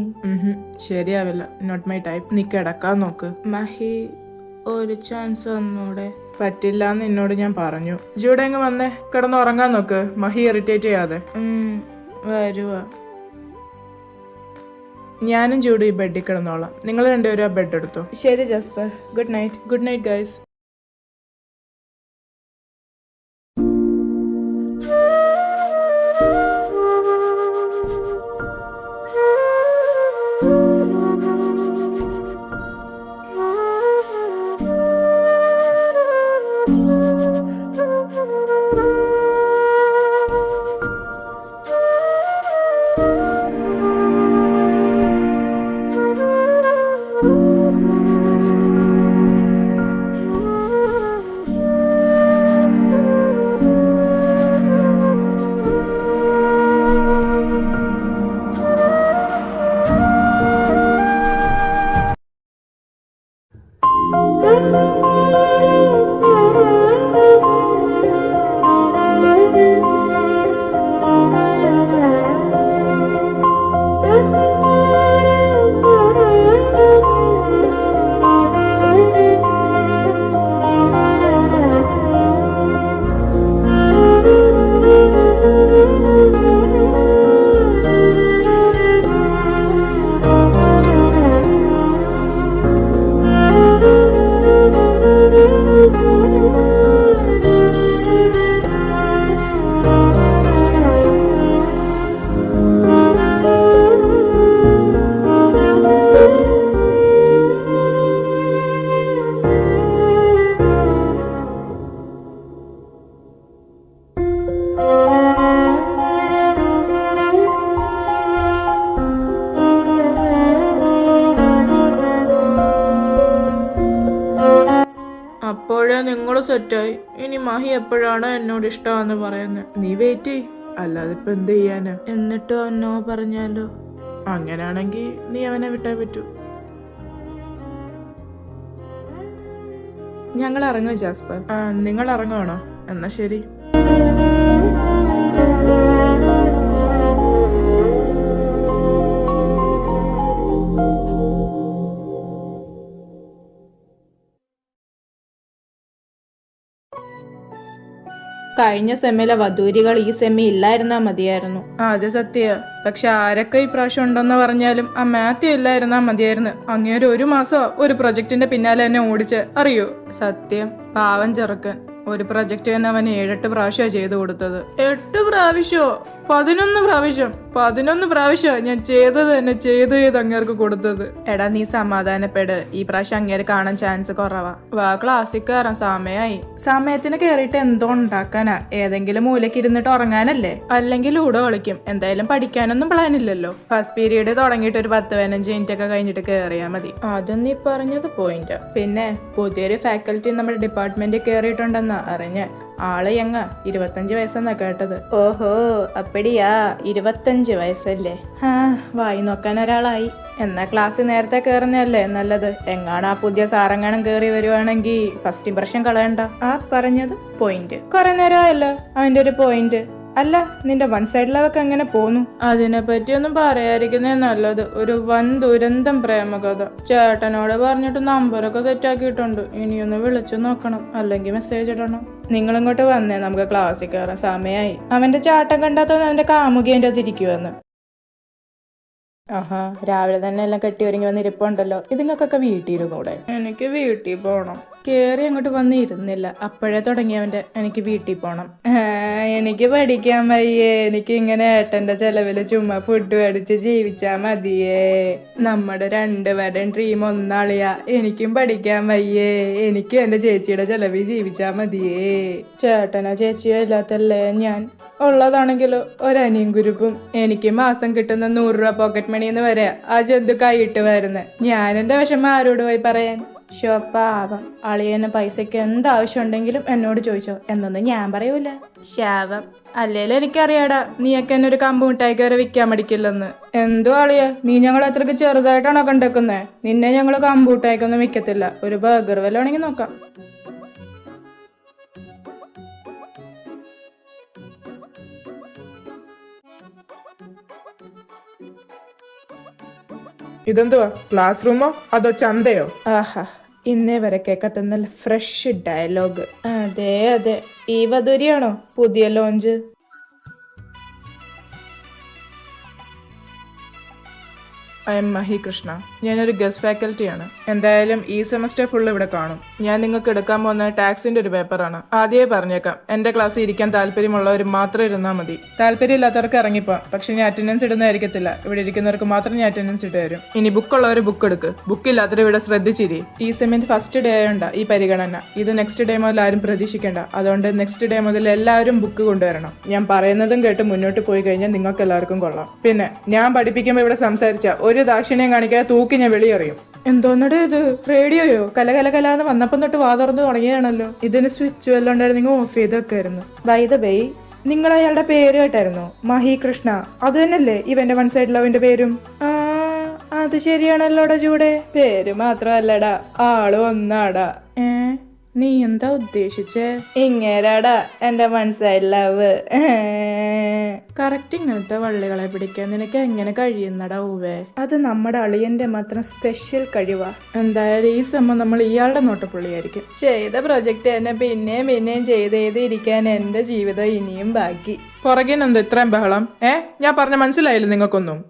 ശരിയാവില്ല, നോട്ട് മൈ ടൈപ്പ്. നീ കിടക്കാൻ നോക്ക്. മഹി, ഒരു ചാൻസ് വന്നൂടെ? പറ്റില്ല എന്ന് എന്നോട് ഞാൻ പറഞ്ഞു. ജൂടെ അങ്ങ് വന്നേ, കിടന്ന് ഉറങ്ങാൻ നോക്ക്. മഹി ഇറിറ്റേറ്റ് ചെയ്യാതെ. വരുവാ. ഞാനും ചൂട് ഈ ബെഡിൽ കിടന്നോളാം. നിങ്ങൾ രണ്ടുപേരും ആ ബെഡ് എടുത്തോ. ശരി jasper. Good night. Good night guys. അപ്പോഴേ നിങ്ങൾ സെറ്റായി. ഇനി മഹി എപ്പോഴാണ് എന്നോട് ഇഷ്ടമാണെന്ന് പറയുന്നത്? നീ വെയിറ്റ് ചെയ്, അല്ലാതെ ഇപ്പൊ എന്ത് ചെയ്യാനാ? എന്നിട്ടോ എന്നോ പറഞ്ഞാലോ? അങ്ങനാണെങ്കിൽ നീ അവനെ വിട്ടേ പറ്റൂ. ഞങ്ങൾ ഇറങ്ങും ജാസ്പർ. നിങ്ങൾ ഇറങ്ങുവാണോ? എന്നാ ശരി. കഴിഞ്ഞ സെമ്മിലെ വധൂരികൾ ഈ സെമ്മി ഇല്ലായിരുന്നാ മതിയായിരുന്നു. അത് സത്യ. പക്ഷെ ആരൊക്കെ ഈ പ്രാവശ്യം ഉണ്ടെന്ന് പറഞ്ഞാലും ആ മാത്യു ഇല്ലായിരുന്നാ മതിയായിരുന്നു. അങ്ങേര് 1 മാസം ഒരു പ്രൊജക്ടിന്റെ പിന്നാലെ എന്നെ ഓടിച്ച് അറിയോ? സത്യം, പാവം ചെറുക്കൻ. ഒരു പ്രൊജക്ട് തന്നെ അവൻ 7-8 പ്രാവശ്യമാണ് ചെയ്തു കൊടുത്തത്. 8 പ്രാവശ്യമോ? 11 പ്രാവശ്യം. 11 പ്രാവശ്യം ഞാൻ ചെയ്തത് തന്നെ ചെയ്ത് അങ്ങേർക്ക് കൊടുത്തത്. എടാ നീ സമാധാനപ്പെട്, ഈ പ്രാവശ്യം അങ്ങേര് കാണാൻ ചാൻസ് കുറവാ. വാ ക്ലാസ്സിൽ കയറാൻ സമയമായി. സമയത്തിന് കയറിയിട്ട് എന്തോ ഉണ്ടാക്കാനാ? ഏതെങ്കിലും മൂലക്ക് ഇരുന്നിട്ട് ഉറങ്ങാനല്ലേ? അല്ലെങ്കിൽ ലൂഡോ കളിക്കും. എന്തായാലും പഠിക്കാനൊന്നും പ്ലാൻ ഇല്ലല്ലോ. ഫസ്റ്റ് പീരീഡ് തുടങ്ങിയിട്ട് ഒരു 10-15 മിനിറ്റ് ഒക്കെ കഴിഞ്ഞിട്ട് കയറിയാൽ മതി. അതും നീ പറഞ്ഞത് പോയിന്റ്. പിന്നെ പുതിയൊരു ഫാക്കൽറ്റി നമ്മുടെ ഡിപ്പാർട്ട്മെന്റിൽ കയറിയിട്ടുണ്ടെന്ന് അറിഞ്ഞ ആള് എങ്ങ 25 വയസ്സെന്നാ കേട്ടത്. ഓഹോ, അപ്പടിയാ. 25 വയസ്സല്ലേ? വായി നോക്കാൻ ഒരാളായി. എന്നാ ക്ലാസ് നേരത്തെ കയറുന്നതല്ലേ നല്ലത്. എങ്ങാണ് ആ പുതിയ സാറെങ്ങാനും കയറി വരുവാണെങ്കിൽ ഫസ്റ്റ് ഇംപ്രഷൻ കളയണ്ട. ആ പറഞ്ഞത് പോയിന്റ്. കുറെ നേരമായല്ലോ അവന്റെ ഒരു പോയിന്റ്. അല്ല, നിന്റെ വൺ സൈഡ് ലവൊക്കെ എങ്ങനെ പോന്നു? അതിനെ പറ്റിയൊന്നും പറയാതിരിക്കുന്നേ നല്ലത്. ഒരു വൻ ദുരന്തം പ്രേമകഥ. ചേട്ടനോട് പറഞ്ഞിട്ട് നമ്പറൊക്കെ തെറ്റാക്കിയിട്ടുണ്ട്. ഇനിയൊന്ന് വിളിച്ചു നോക്കണം, അല്ലെങ്കിൽ മെസ്സേജ് ഇടണം. നിങ്ങളിങ്ങോട്ട് വന്നേ, നമുക്ക് ക്ലാസ്സിൽ കയറാൻ സമയമായി. അവന്റെ ചാട്ടം കണ്ടാത്തോന്ന് അവന്റെ കാമുകി എൻ്റെ അത് ഇരിക്കുവെന്ന്. ആഹാ, രാവിലെ തന്നെ എല്ലാം കെട്ടി ഒരുങ്ങി വന്നിരിപ്പുണ്ടല്ലോ. ഇതുങ്ങൾക്കൊക്കെ വീട്ടിലിരുന്നൂടെ? എനിക്ക് വീട്ടിൽ പോണം. കേറി അങ്ങോട്ട് വന്നിരുന്നില്ല, അപ്പോഴേ തുടങ്ങിയവന്റെ എനിക്ക് വീട്ടിൽ പോണം. എനിക്ക് പഠിക്കാൻ വയ്യേ. എനിക്ക് ഇങ്ങനെ ഏട്ടന്റെ ചെലവില് ചുമ്മാ ഫുഡ് മേടിച്ച് ജീവിച്ചാ മതിയേ. നമ്മുടെ രണ്ടുപേരുടെയും ഡ്രീം ഒന്നാളിയാ. എനിക്കും പഠിക്കാൻ വയ്യേ. എനിക്കും എന്റെ ചേച്ചിയുടെ ചെലവിൽ ജീവിച്ചാ മതിയേ. ചേട്ടനോ ചേച്ചിയോ ഇല്ലാത്തല്ലേ ഞാൻ. ഉള്ളതാണെങ്കിലോ ഒരനിയും കുരുപ്പും. എനിക്ക് മാസം കിട്ടുന്ന 100 രൂപ പോക്കറ്റ് മണിന്ന് വരെ ആ ജന്തു കൈയിട്ട് വരുന്നത്. ഞാൻ എന്റെ വിഷമം ആരോട് പോയി പറയാൻ? ശോപ്പാവം. അളിയന് പൈസക്ക് എന്താവശ്യം ഉണ്ടെങ്കിലും എന്നോട് ചോദിച്ചോ എന്നൊന്നും ഞാൻ പറയൂല. ശാവം. അല്ലേലും എനിക്കറിയാടാ നീയൊക്കെ എന്നെ ഒരു കമ്പ് മിഠായി കയറി വിൽക്കാൻ മടിക്കില്ലെന്ന്. എന്തോ അളിയ, നീ ഞങ്ങൾ അത്രയ്ക്ക് ചെറുതായിട്ടാണോ കണ്ടേക്കുന്നേ? നിന്നെ ഞങ്ങൾ കമ്പ് മിഠായിക്കൊന്നും വിൽക്കത്തില്ല. ഒരു ബർഗർ വല്ല ആണെങ്കിൽ നോക്കാം. ഇതെന്തുവാ, ക്ലാസ് റൂമോ അതോ ചന്തയോ? ആഹാ, ഇന്നേ വരെ കേൾക്കാത്ത നല്ല ഫ്രഷ് ഡയലോഗ്. അതെ, ഈ വധൂരിയാണോ പുതിയ launch? I M Mahi Krishna. ഞാനൊരു ഗസ്റ്റ് ഫാക്കൽറ്റിയാണ്. എന്തായാലും ഈ സെമസ്റ്റർ ഫുൾ ഇവിടെ കാണും. ഞാൻ നിങ്ങൾക്ക് എടുക്കാൻ പോകുന്ന ടാക്സിന്റെ ഒരു പേപ്പറാണ്. ആദ്യമേ പറഞ്ഞേക്കാം, എന്റെ ക്ലാസ്സിൽ ഇരിക്കാൻ താല്പര്യമുള്ളവർ മാത്രം ഇരുന്നാൽ മതി. താല്പര്യമില്ലാത്തവർക്ക് ഇറങ്ങിപ്പോ. പക്ഷെ ഞാൻ അറ്റൻഡൻസ് ഇടുന്നതായിരിക്കത്തില്ല. ഇവിടെ ഇരിക്കുന്നവർക്ക് മാത്രം ഞാൻ അറ്റൻഡൻസ് ഇട്ട് തരും. ഇനി ബുക്കുള്ളവർ ബുക്ക് എടുക്ക്. ബുക്കില്ലാത്തവർ ഇവിടെ ശ്രദ്ധിച്ചിരി. ഈ സെമിന്റെ ഫസ്റ്റ് ഡേ ആയോണ്ടാ ഈ പരിഗണന. ഇത് നെക്സ്റ്റ് ഡേ മുതൽ ആരും പ്രതീക്ഷിക്കേണ്ട. അതുകൊണ്ട് നെക്സ്റ്റ് ഡേ മുതൽ എല്ലാവരും ബുക്ക് കൊണ്ടുവരണം. ഞാൻ പറയുന്നതും കേട്ട് മുന്നോട്ട് പോയി കഴിഞ്ഞാൽ നിങ്ങൾക്ക് എല്ലാവർക്കും കൊള്ളാം. പിന്നെ ഞാൻ പഠിപ്പിക്കുമ്പോൾ ഇവിടെ സംസാരിച്ച ഒരു ദാക്ഷിണ്യം കാണിക്കാതെ തൂക്കി ഞാൻ വെളിയെറിയും. എന്തോന്നടേ ഇത്? റേഡിയോയോ? കലാന്ന് വന്നപ്പം തൊട്ട് വാ തുറന്ന് തുടങ്ങിയാണല്ലോ. ഇതിന് സ്വിച്ച് വല്ലോണ്ടായിരുന്നു, നിങ്ങൾ ഓഫ് ചെയ്ത് വെക്കായിരുന്നു. ബൈ ദ ബൈ, നിങ്ങൾ അയാളുടെ പേര് കേട്ടായിരുന്നോ? മഹി കൃഷ്ണ. അത് തന്നെയല്ലേ ഇവന്റെ വൺ സൈഡ് ലവിന്റെ പേരും? ആ, അത് ശരിയാണല്ലോടാ ചൂടെ. പേര് മാത്രമല്ലടാ, ആള് ഒന്നാടാ. നീ എന്താ ഉദ്ദേശിച്ചേ? ഇങ്ങേരാടാ എന്റെ വൺ സൈഡ് ലവ്. കറക്റ്റ് ഇങ്ങനത്തെ വള്ളികളെ പിടിക്കാൻ നിനക്ക് എങ്ങനെ കഴിയുന്നടാ ഊവേ? അത് നമ്മുടെ അളിയന്റെ മാത്രം സ്പെഷ്യൽ കഴിവാ. എന്തായാലും ഈ സമയം നമ്മൾ ഇയാളുടെ നോട്ടപ്പുള്ളിയായിരിക്കും. ചെയ്ത പ്രൊജക്ട് തന്നെ പിന്നെയും ചെയ്തിരിക്കാൻ എന്റെ ജീവിതം ഇനിയും ബാക്കി. പുറകിനെന്ത് ഇത്രയും ബഹളം? ഞാൻ പറഞ്ഞ മനസ്സിലായില്ല നിങ്ങൾക്കൊന്നും?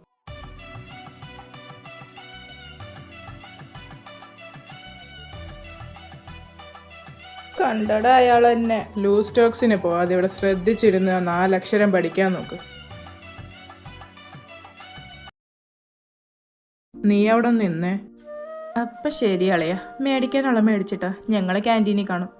കണ്ടടാ അയാൾ തന്നെ. ലൂസ് ടോക്സിന് പോവാതെ ഇവിടെ ശ്രദ്ധിച്ചിരുന്ന് 4 അക്ഷരം പഠിക്കാൻ നോക്ക്. നീ അവിടെ നിന്നേ. അപ്പൊ ശരി അളയാ, മേടിക്കാനുള്ള മേടിച്ചിട്ടാ. ഞങ്ങള് ക്യാൻറ്റീനിൽ കാണും.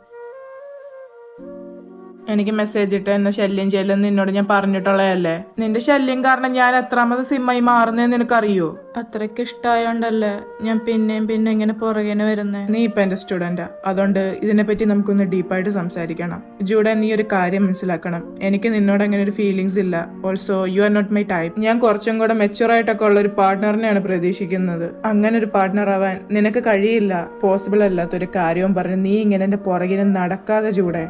എനിക്ക് മെസ്സേജ് ഇട്ട് എന്നെ ശല്യം ചെയ്യലെന്ന് നിന്നോട് ഞാൻ പറഞ്ഞിട്ടുള്ളതല്ലേ? നിന്റെ ശല്യം കാരണം ഞാൻ എത്രാമത് സിമ്മായി മാറുന്നതെന്ന് നിനക്കറിയോ? അത്രയ്ക്ക് ഇഷ്ടമായോണ്ടല്ലേ ഞാൻ പിന്നെയും ഇങ്ങനെ പുറകേനെ വരുന്നേ. നീ ഇപ്പൊ എന്റെ സ്റ്റുഡന്റാ, അതുകൊണ്ട് ഇതിനെപ്പറ്റി നമുക്കൊന്ന് ഡീപ്പായിട്ട് സംസാരിക്കണം. ജൂഡെ, നീ ഒരു കാര്യം മനസ്സിലാക്കണം. എനിക്ക് നിന്നോട് അങ്ങനെ ഒരു ഫീലിങ്സ് ഇല്ല. Also you are not my type. ഞാൻ കുറച്ചും കൂടെ മെച്ചുവർ ആയിട്ടൊക്കെ ഉള്ള ഒരു പാർട്ട്ണറിനെയാണ് പ്രതീക്ഷിക്കുന്നത്. അങ്ങനെ ഒരു പാർട്ട്ണർ ആവാൻ നിനക്ക് കഴിയില്ല. പോസിബിൾ അല്ലാത്തൊരു കാര്യവും പറഞ്ഞ് നീ ഇങ്ങനെ എന്റെ പുറകിനെ നടക്കാതെ ജൂഡെ.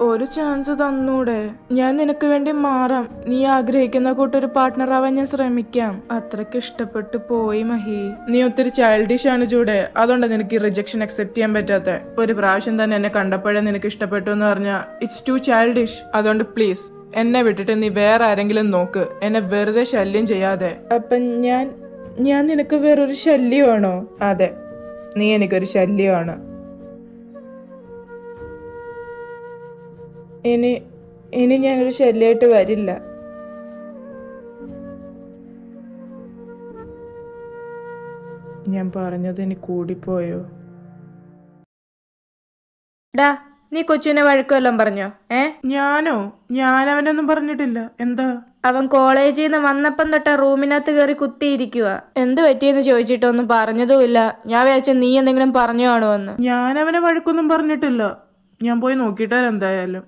ഒരു ചാൻസ് തന്നൂടെ? ഞാൻ നിനക്ക് വേണ്ടി മാറാം. നീ ആഗ്രഹിക്കുന്ന കൂട്ടൊരു പാർട്ട്ണർ ആവാൻ ഞാൻ ശ്രമിക്കാം. അത്രയ്ക്ക് ഇഷ്ടപ്പെട്ടു പോയി മഹി. നീ ഒത്തിരി ചൈൽഡിഷ് ആണ് ജൂഡെ. അതുകൊണ്ട് നിനക്ക് ഈ റിജക്ഷൻ അക്സെപ്റ്റ് ചെയ്യാൻ പറ്റാത്ത. ഒരു പ്രാവശ്യം തന്നെ എന്നെ കണ്ടപ്പോഴേ നിനക്ക് ഇഷ്ടപ്പെട്ടു എന്ന് പറഞ്ഞാൽ ഇറ്റ്സ് ടു ചൈൽഡിഷ്. അതുകൊണ്ട് പ്ലീസ് എന്നെ വിട്ടിട്ട് നീ വേറെ ആരെങ്കിലും നോക്ക്. എന്നെ വെറുതെ ശല്യം ചെയ്യാതെ. അപ്പൊ ഞാൻ നിനക്ക് വേറൊരു ശല്യമാണോ? അതെ, നീ എനിക്കൊരു ശല്യമാണ്. ഇനി ഞാനൊരു ശല്യമായിട്ട് വരില്ല. ഞാൻ പറഞ്ഞത് ഇനി കൂടിപ്പോയോ? ഡാ, നീ കൊച്ചുവിനെ വഴക്കുമെല്ലാം പറഞ്ഞോ? ഞാൻ അവനൊന്നും പറഞ്ഞിട്ടില്ല. എന്താ? അവൻ കോളേജിൽ നിന്ന് വന്നപ്പം തൊട്ട റൂമിനകത്ത് കയറി കുത്തിയിരിക്കുക. എന്ത് പറ്റിയെന്ന് ചോദിച്ചിട്ടൊന്നും പറഞ്ഞതുമില്ല. ഞാൻ വിചാരിച്ച നീ എന്തെങ്കിലും പറഞ്ഞു കാണുമെന്ന്. ഞാൻ അവനെ വഴക്കൊന്നും പറഞ്ഞിട്ടില്ല. ഞാൻ പോയി നോക്കിയിട്ടാ എന്തായാലും.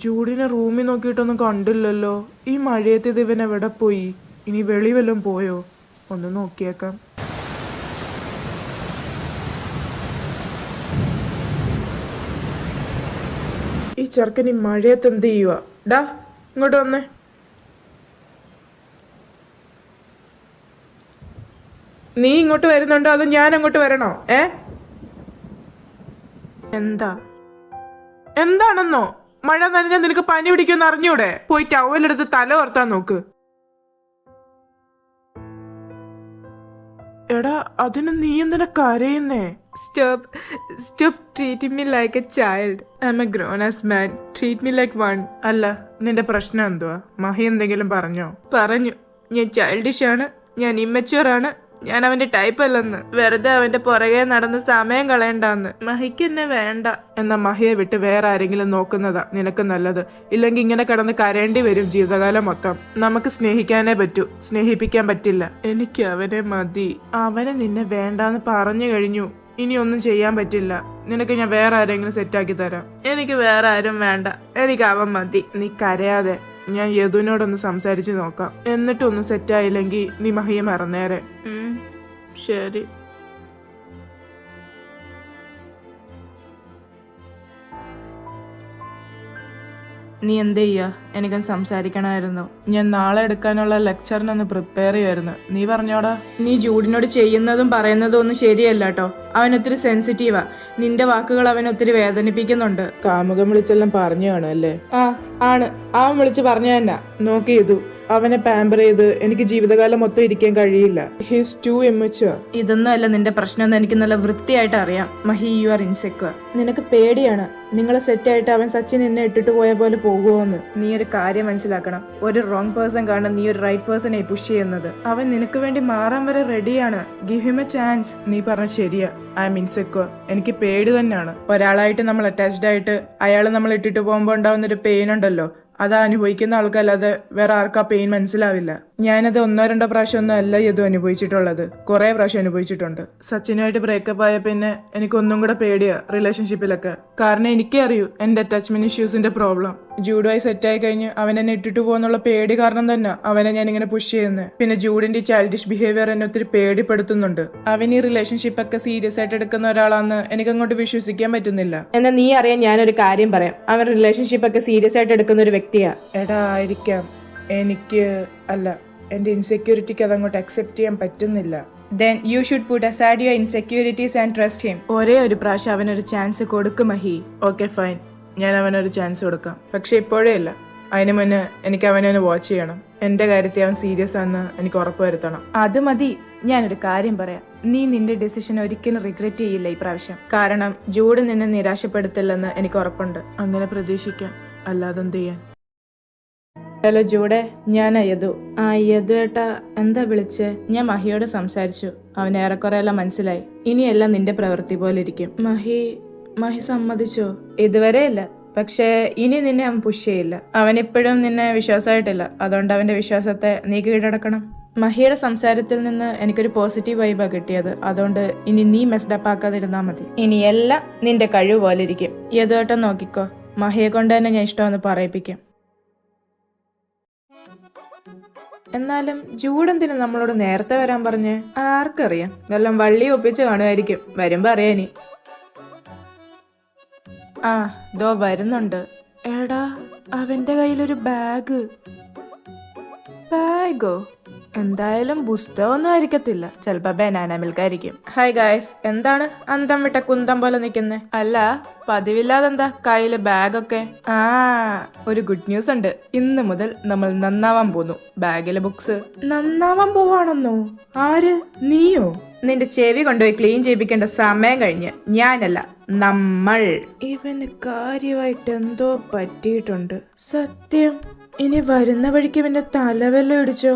ജൂഡിനെ റൂമിൽ നോക്കിയിട്ടൊന്നും കണ്ടില്ലല്ലോ. ഈ മഴയത്ത് ഇത് ഇവൻ എവിടെ പോയി? ഇനി വെളി വല്ലതും പോയോ? ഒന്ന് നോക്കിയേക്കാം. ഈ ചെറുക്കൻ ഈ മഴയത്ത് എന്ത് ചെയ്യുക? ഡാ, ഇങ്ങോട്ട് വന്നേ. നീ ഇങ്ങോട്ട് വരുന്നുണ്ടോ അതോ ഞാൻ അങ്ങോട്ട് വരണോ? എന്താണെന്നോ? മഴ നനഞ്ഞാൽ നിനക്ക് പനി പിടിക്കുമെന്ന് അറിഞ്ഞൂടെ? പോയി ടവലെടുത്ത് തല ഓർത്താൻ നോക്ക്. എടാ, അതിന് നീ എന്തിനാ കരയുന്നേ? Stop treating me like a child. I am a grown ass man. Treat me like one. അല്ല, നിന്റെ പ്രശ്നം എന്തുവാ? മഹി എന്തെങ്കിലും പറഞ്ഞു? ഞാൻ ചൈൽഡിഷ് ആണ്, ഞാൻ ഇമ്മച്യൂർ ആണ്, ഞാൻ അവന്റെ ടൈപ്പ് അല്ലെന്ന്. വെറുതെ അവന്റെ പുറകെ നടന്ന് സമയം കളയണ്ടെന്ന്. മഹിക്ക് എന്നെ വേണ്ട. എന്നാ മഹിയെ വിട്ട് വേറെ ആരെങ്കിലും നോക്കുന്നതാ നിനക്ക് നല്ലത്. ഇല്ലെങ്കിൽ ഇങ്ങനെ കിടന്ന് കരയേണ്ടി വരും ജീവിതകാലം മൊത്തം. നമുക്ക് സ്നേഹിക്കാനേ പറ്റൂ, സ്നേഹിപ്പിക്കാൻ പറ്റില്ല. എനിക്ക് അവനെ മതി. അവനെ നിന്നെ വേണ്ടാന്ന് പറഞ്ഞു കഴിഞ്ഞു. ഇനി ഒന്നും ചെയ്യാൻ പറ്റില്ല. നിനക്ക് ഞാൻ വേറെ ആരെങ്കിലും സെറ്റാക്കി തരാം. എനിക്ക് വേറെ ആരും വേണ്ട, എനിക്ക് അവൻ മതി. നീ കരയാതെ. ഞാൻ യദുവിനോടൊന്ന് സംസാരിച്ച് നോക്കാം. എന്നിട്ടൊന്നും സെറ്റായില്ലെങ്കിൽ നീ മഹിയെ മറന്നേരെ. ശരി. നീ എന്ത് ചെയ്യാ? എനിക്കൊന്ന് സംസാരിക്കണമായിരുന്നു. ഞാൻ നാളെ എടുക്കാനുള്ള ലെക്ചറിനൊന്ന് പ്രിപ്പയർ ചെയ്യുമായിരുന്നു. നീ പറഞ്ഞോടാ. നീ ജൂഡിനോട് ചെയ്യുന്നതും പറയുന്നതും ഒന്നും ശരിയല്ല കേട്ടോ. അവൻ ഒത്തിരി സെൻസിറ്റീവാ. നിന്റെ വാക്കുകൾ അവൻ ഒത്തിരി വേദനിപ്പിക്കുന്നുണ്ട്. കാമുകം വിളിച്ചെല്ലാം പറഞ്ഞു കാണും അല്ലേ? ആ ആണ്, അവൻ വിളിച്ച് പറഞ്ഞു തന്നെ. നോക്കി ചെയ്തു അവനെ പാമ്പർ ചെയ്ത് എനിക്ക് ജീവിതകാലം മൊത്തം ഇരിക്കാൻ കഴിയില്ല. He's too immature. ഇതൊന്നും അല്ല നിന്റെ പ്രശ്നം എന്ന് എനിക്ക് നല്ല വൃത്തിയായിട്ട് അറിയാം. Mahi, you are insecure. നിനക്ക് പേടിയാണ് നിങ്ങളെ സെറ്റായിട്ട് അവൻ സച്ചിൻ നിന്നെ ഇട്ടിട്ട് പോയ പോലെ പോകുമോന്ന്. നീ ഒരു കാര്യം മനസ്സിലാക്കണം, ഒരു റോങ് പേഴ്സൺ കാരണം നീ ഒരു റൈറ്റ് പേഴ്സണെ പുഷ് ചെയ്യുന്നത്. അവൻ നിനക്ക് വേണ്ടി മാറാൻ വരെ റെഡിയാണ്. Give him A chance. നീ പറഞ്ഞ ശരിയാ, ഐ എം ഇൻസെക്യൂർ. എനിക്ക് പേടി തന്നെയാണ്. ഒരാളായിട്ട് നമ്മൾ അറ്റാച്ച്ഡ് ആയിട്ട് അയാൾ നമ്മൾ ഇട്ടിട്ട് പോകുമ്പോൾ ഉണ്ടാവുന്ന ഒരു പെയിൻ ഉണ്ടല്ലോ, അത് അനുഭവിക്കുന്ന ആൾക്കല്ലാതെ വേറെ ആർക്കും ആ പെയിൻ മനസ്സിലാവില്ല. ഞാനത് 1-2 പ്രാവശ്യം ഒന്നും അല്ല ഇത് അനുഭവിച്ചിട്ടുള്ളത്, കുറെ പ്രാവശ്യം അനുഭവിച്ചിട്ടുണ്ട്. സച്ചിനുമായിട്ട് ബ്രേക്കപ്പ് ആയ പിന്നെ എനിക്ക് ഒന്നും കൂടെ പേടിയാ റിലേഷൻഷിപ്പിലൊക്കെ. കാരണം എനിക്കേ അറിയൂ എന്റെ അറ്റാച്ച്മെന്റ് ഇഷ്യൂസിന്റെ പ്രോബ്ലം. ജൂഡുമായി സെറ്റായി കഴിഞ്ഞ് അവൻ എന്നെ ഇട്ടിട്ട് പോകുന്നുള്ള പേടി കാരണം തന്നെ അവനെ ഞാൻ ഇങ്ങനെ പുഷ് ചെയ്യുന്നത്. പിന്നെ ജൂഡിന്റെ ചൈൽഡിഷ് ബിഹേവിയർ എന്നെ ഒത്തിരി പേടിപ്പെടുത്തുന്നുണ്ട്. അവൻ ഈ റിലേഷൻഷിപ്പ് ഒക്കെ സീരിയസ് ആയിട്ട് എടുക്കുന്ന ഒരാളാന്ന് എനിക്ക് അങ്ങോട്ട് വിശ്വസിക്കാൻ പറ്റുന്നില്ല. എന്നാൽ നീ അറിയാൻ ഞാനൊരു കാര്യം പറയാം, അവൻ റിലേഷൻഷിപ്പ് ഒക്കെ സീരിയസ് ആയിട്ട് എടുക്കുന്ന ഒരു വ്യക്തിയാ. എടാ ആയിരിക്കാം, എനിക്ക് അല്ല, എന്റെ ഇൻസെക്യൂരിറ്റിക്ക് അതങ്ങോട്ട് അക്സെപ്റ്റ് ചെയ്യാൻ പറ്റുന്നില്ല. Then you should put aside your insecurities and trust him. ഒരേ ഒരു പ്രാവശ്യം അവനൊരു ചാൻസ് കൊടുക്കും മഹി. ഓക്കെ ഫൈൻ, ഞാൻ അവനൊരു ചാൻസ് കൊടുക്കാം. പക്ഷെ ഇപ്പോഴേ ഇല്ല, അതിന് മുന്നേ എനിക്ക് അവനെ ഒന്ന് വാച്ച് ചെയ്യണം. എന്റെ കാര്യത്തിൽ അവൻ സീരിയസ് ആണെന്ന് എനിക്ക് ഉറപ്പ് വരുത്തണം. അത് മതി. ഞാനൊരു കാര്യം പറയാം, നീ നിന്റെ ഡിസിഷൻ ഒരിക്കലും റിഗ്രറ്റ് ചെയ്യില്ല ഈ പ്രാവശ്യം. കാരണം ജൂഡ് നിന്നെ നിരാശപ്പെടുത്തില്ലെന്ന് എനിക്ക് ഉറപ്പുണ്ട്. അങ്ങനെ പ്രതീക്ഷിക്കാം, അല്ലാതെ എന്ത് ചെയ്യാൻ. ഹലോ ജൂഡെ, ഞാൻ യദു. ആ യദു ഏട്ടാ, എന്താ വിളിച്ചേ? ഞാൻ മഹിയോട് സംസാരിച്ചു, അവൻ ഏറെക്കുറെ എല്ലാം മനസ്സിലായി. ഇനിയെല്ലാം നിന്റെ പ്രവൃത്തി പോലെ ഇരിക്കും. മഹി സമ്മതിച്ചോ? ഇതുവരെ ഇല്ല, പക്ഷേ ഇനി നിന്നെ അവൻ പുഷ് ചെയ്യില്ല. അവനിപ്പോഴും നിന്നെ വിശ്വാസമായിട്ടില്ല, അതുകൊണ്ട് അവന്റെ വിശ്വാസത്തെ നീ കീഴടക്കണം. മഹിയുടെ സംസാരത്തിൽ നിന്ന് എനിക്കൊരു പോസിറ്റീവ് വൈബാണ് കിട്ടിയത്, അതുകൊണ്ട് ഇനി നീ മെസ്ഡപ്പ് ആക്കാതിരുന്നാ മതി. ഇനി എല്ലാം നിന്റെ കഴിവ് പോലെ ഇരിക്കും. യദു ഏട്ടൻ നോക്കിക്കോ, മഹിയെ കൊണ്ട് തന്നെ ഞാൻ ഇഷ്ടമെന്ന് പറയിപ്പിക്കാം. എന്നാലും ജൂഡെന്തിന് നമ്മളോട് നേരത്തെ വരാൻ പറഞ്ഞ്? ആർക്കറിയാം, വല്ലം വള്ളി ഒപ്പിച്ച് കാണുമായിരിക്കും. വരുമ്പോ അറിയാനി. ആ ദോ വരുന്നുണ്ട്. എടാ, അവന്റെ കയ്യിലൊരു ബാഗോ? എന്തായാലും പുസ്തകമൊന്നും ആയിരിക്കത്തില്ല, ചിലപ്പോ ബനാന മിൽക്ക് ആയിരിക്കും. ഹായ് ഗായ്സ്, എന്താണ് അന്തം വിട്ട കുന്തം പോലെ നിൽക്കുന്നേ? അല്ല, പതിവില്ലാതെന്താ കയ്യില് ബാഗൊക്കെ? ആ, ഒരു ഗുഡ് ന്യൂസ് ഉണ്ട്. ഇന്ന് മുതൽ നമ്മൾ നന്നാവാൻ പോന്നു. ബാഗിലെ ബുക്സ് നന്നാവാൻ പോവാണെന്നോ? ആര്? നീയോ? നിന്റെ ചെവി കൊണ്ടുപോയി ക്ലീൻ ചെയ്യിപ്പിക്കേണ്ട സമയം കഴിഞ്ഞ്. ഞാനല്ല, നമ്മൾ. ഇവന് കാര്യമായിട്ട് എന്തോ പറ്റിയിട്ടുണ്ട്. സത്യം, ഇനി വരുന്ന വഴിക്ക് ഇവന്റെ തലവെല്ലാം ഇടിച്ചോ?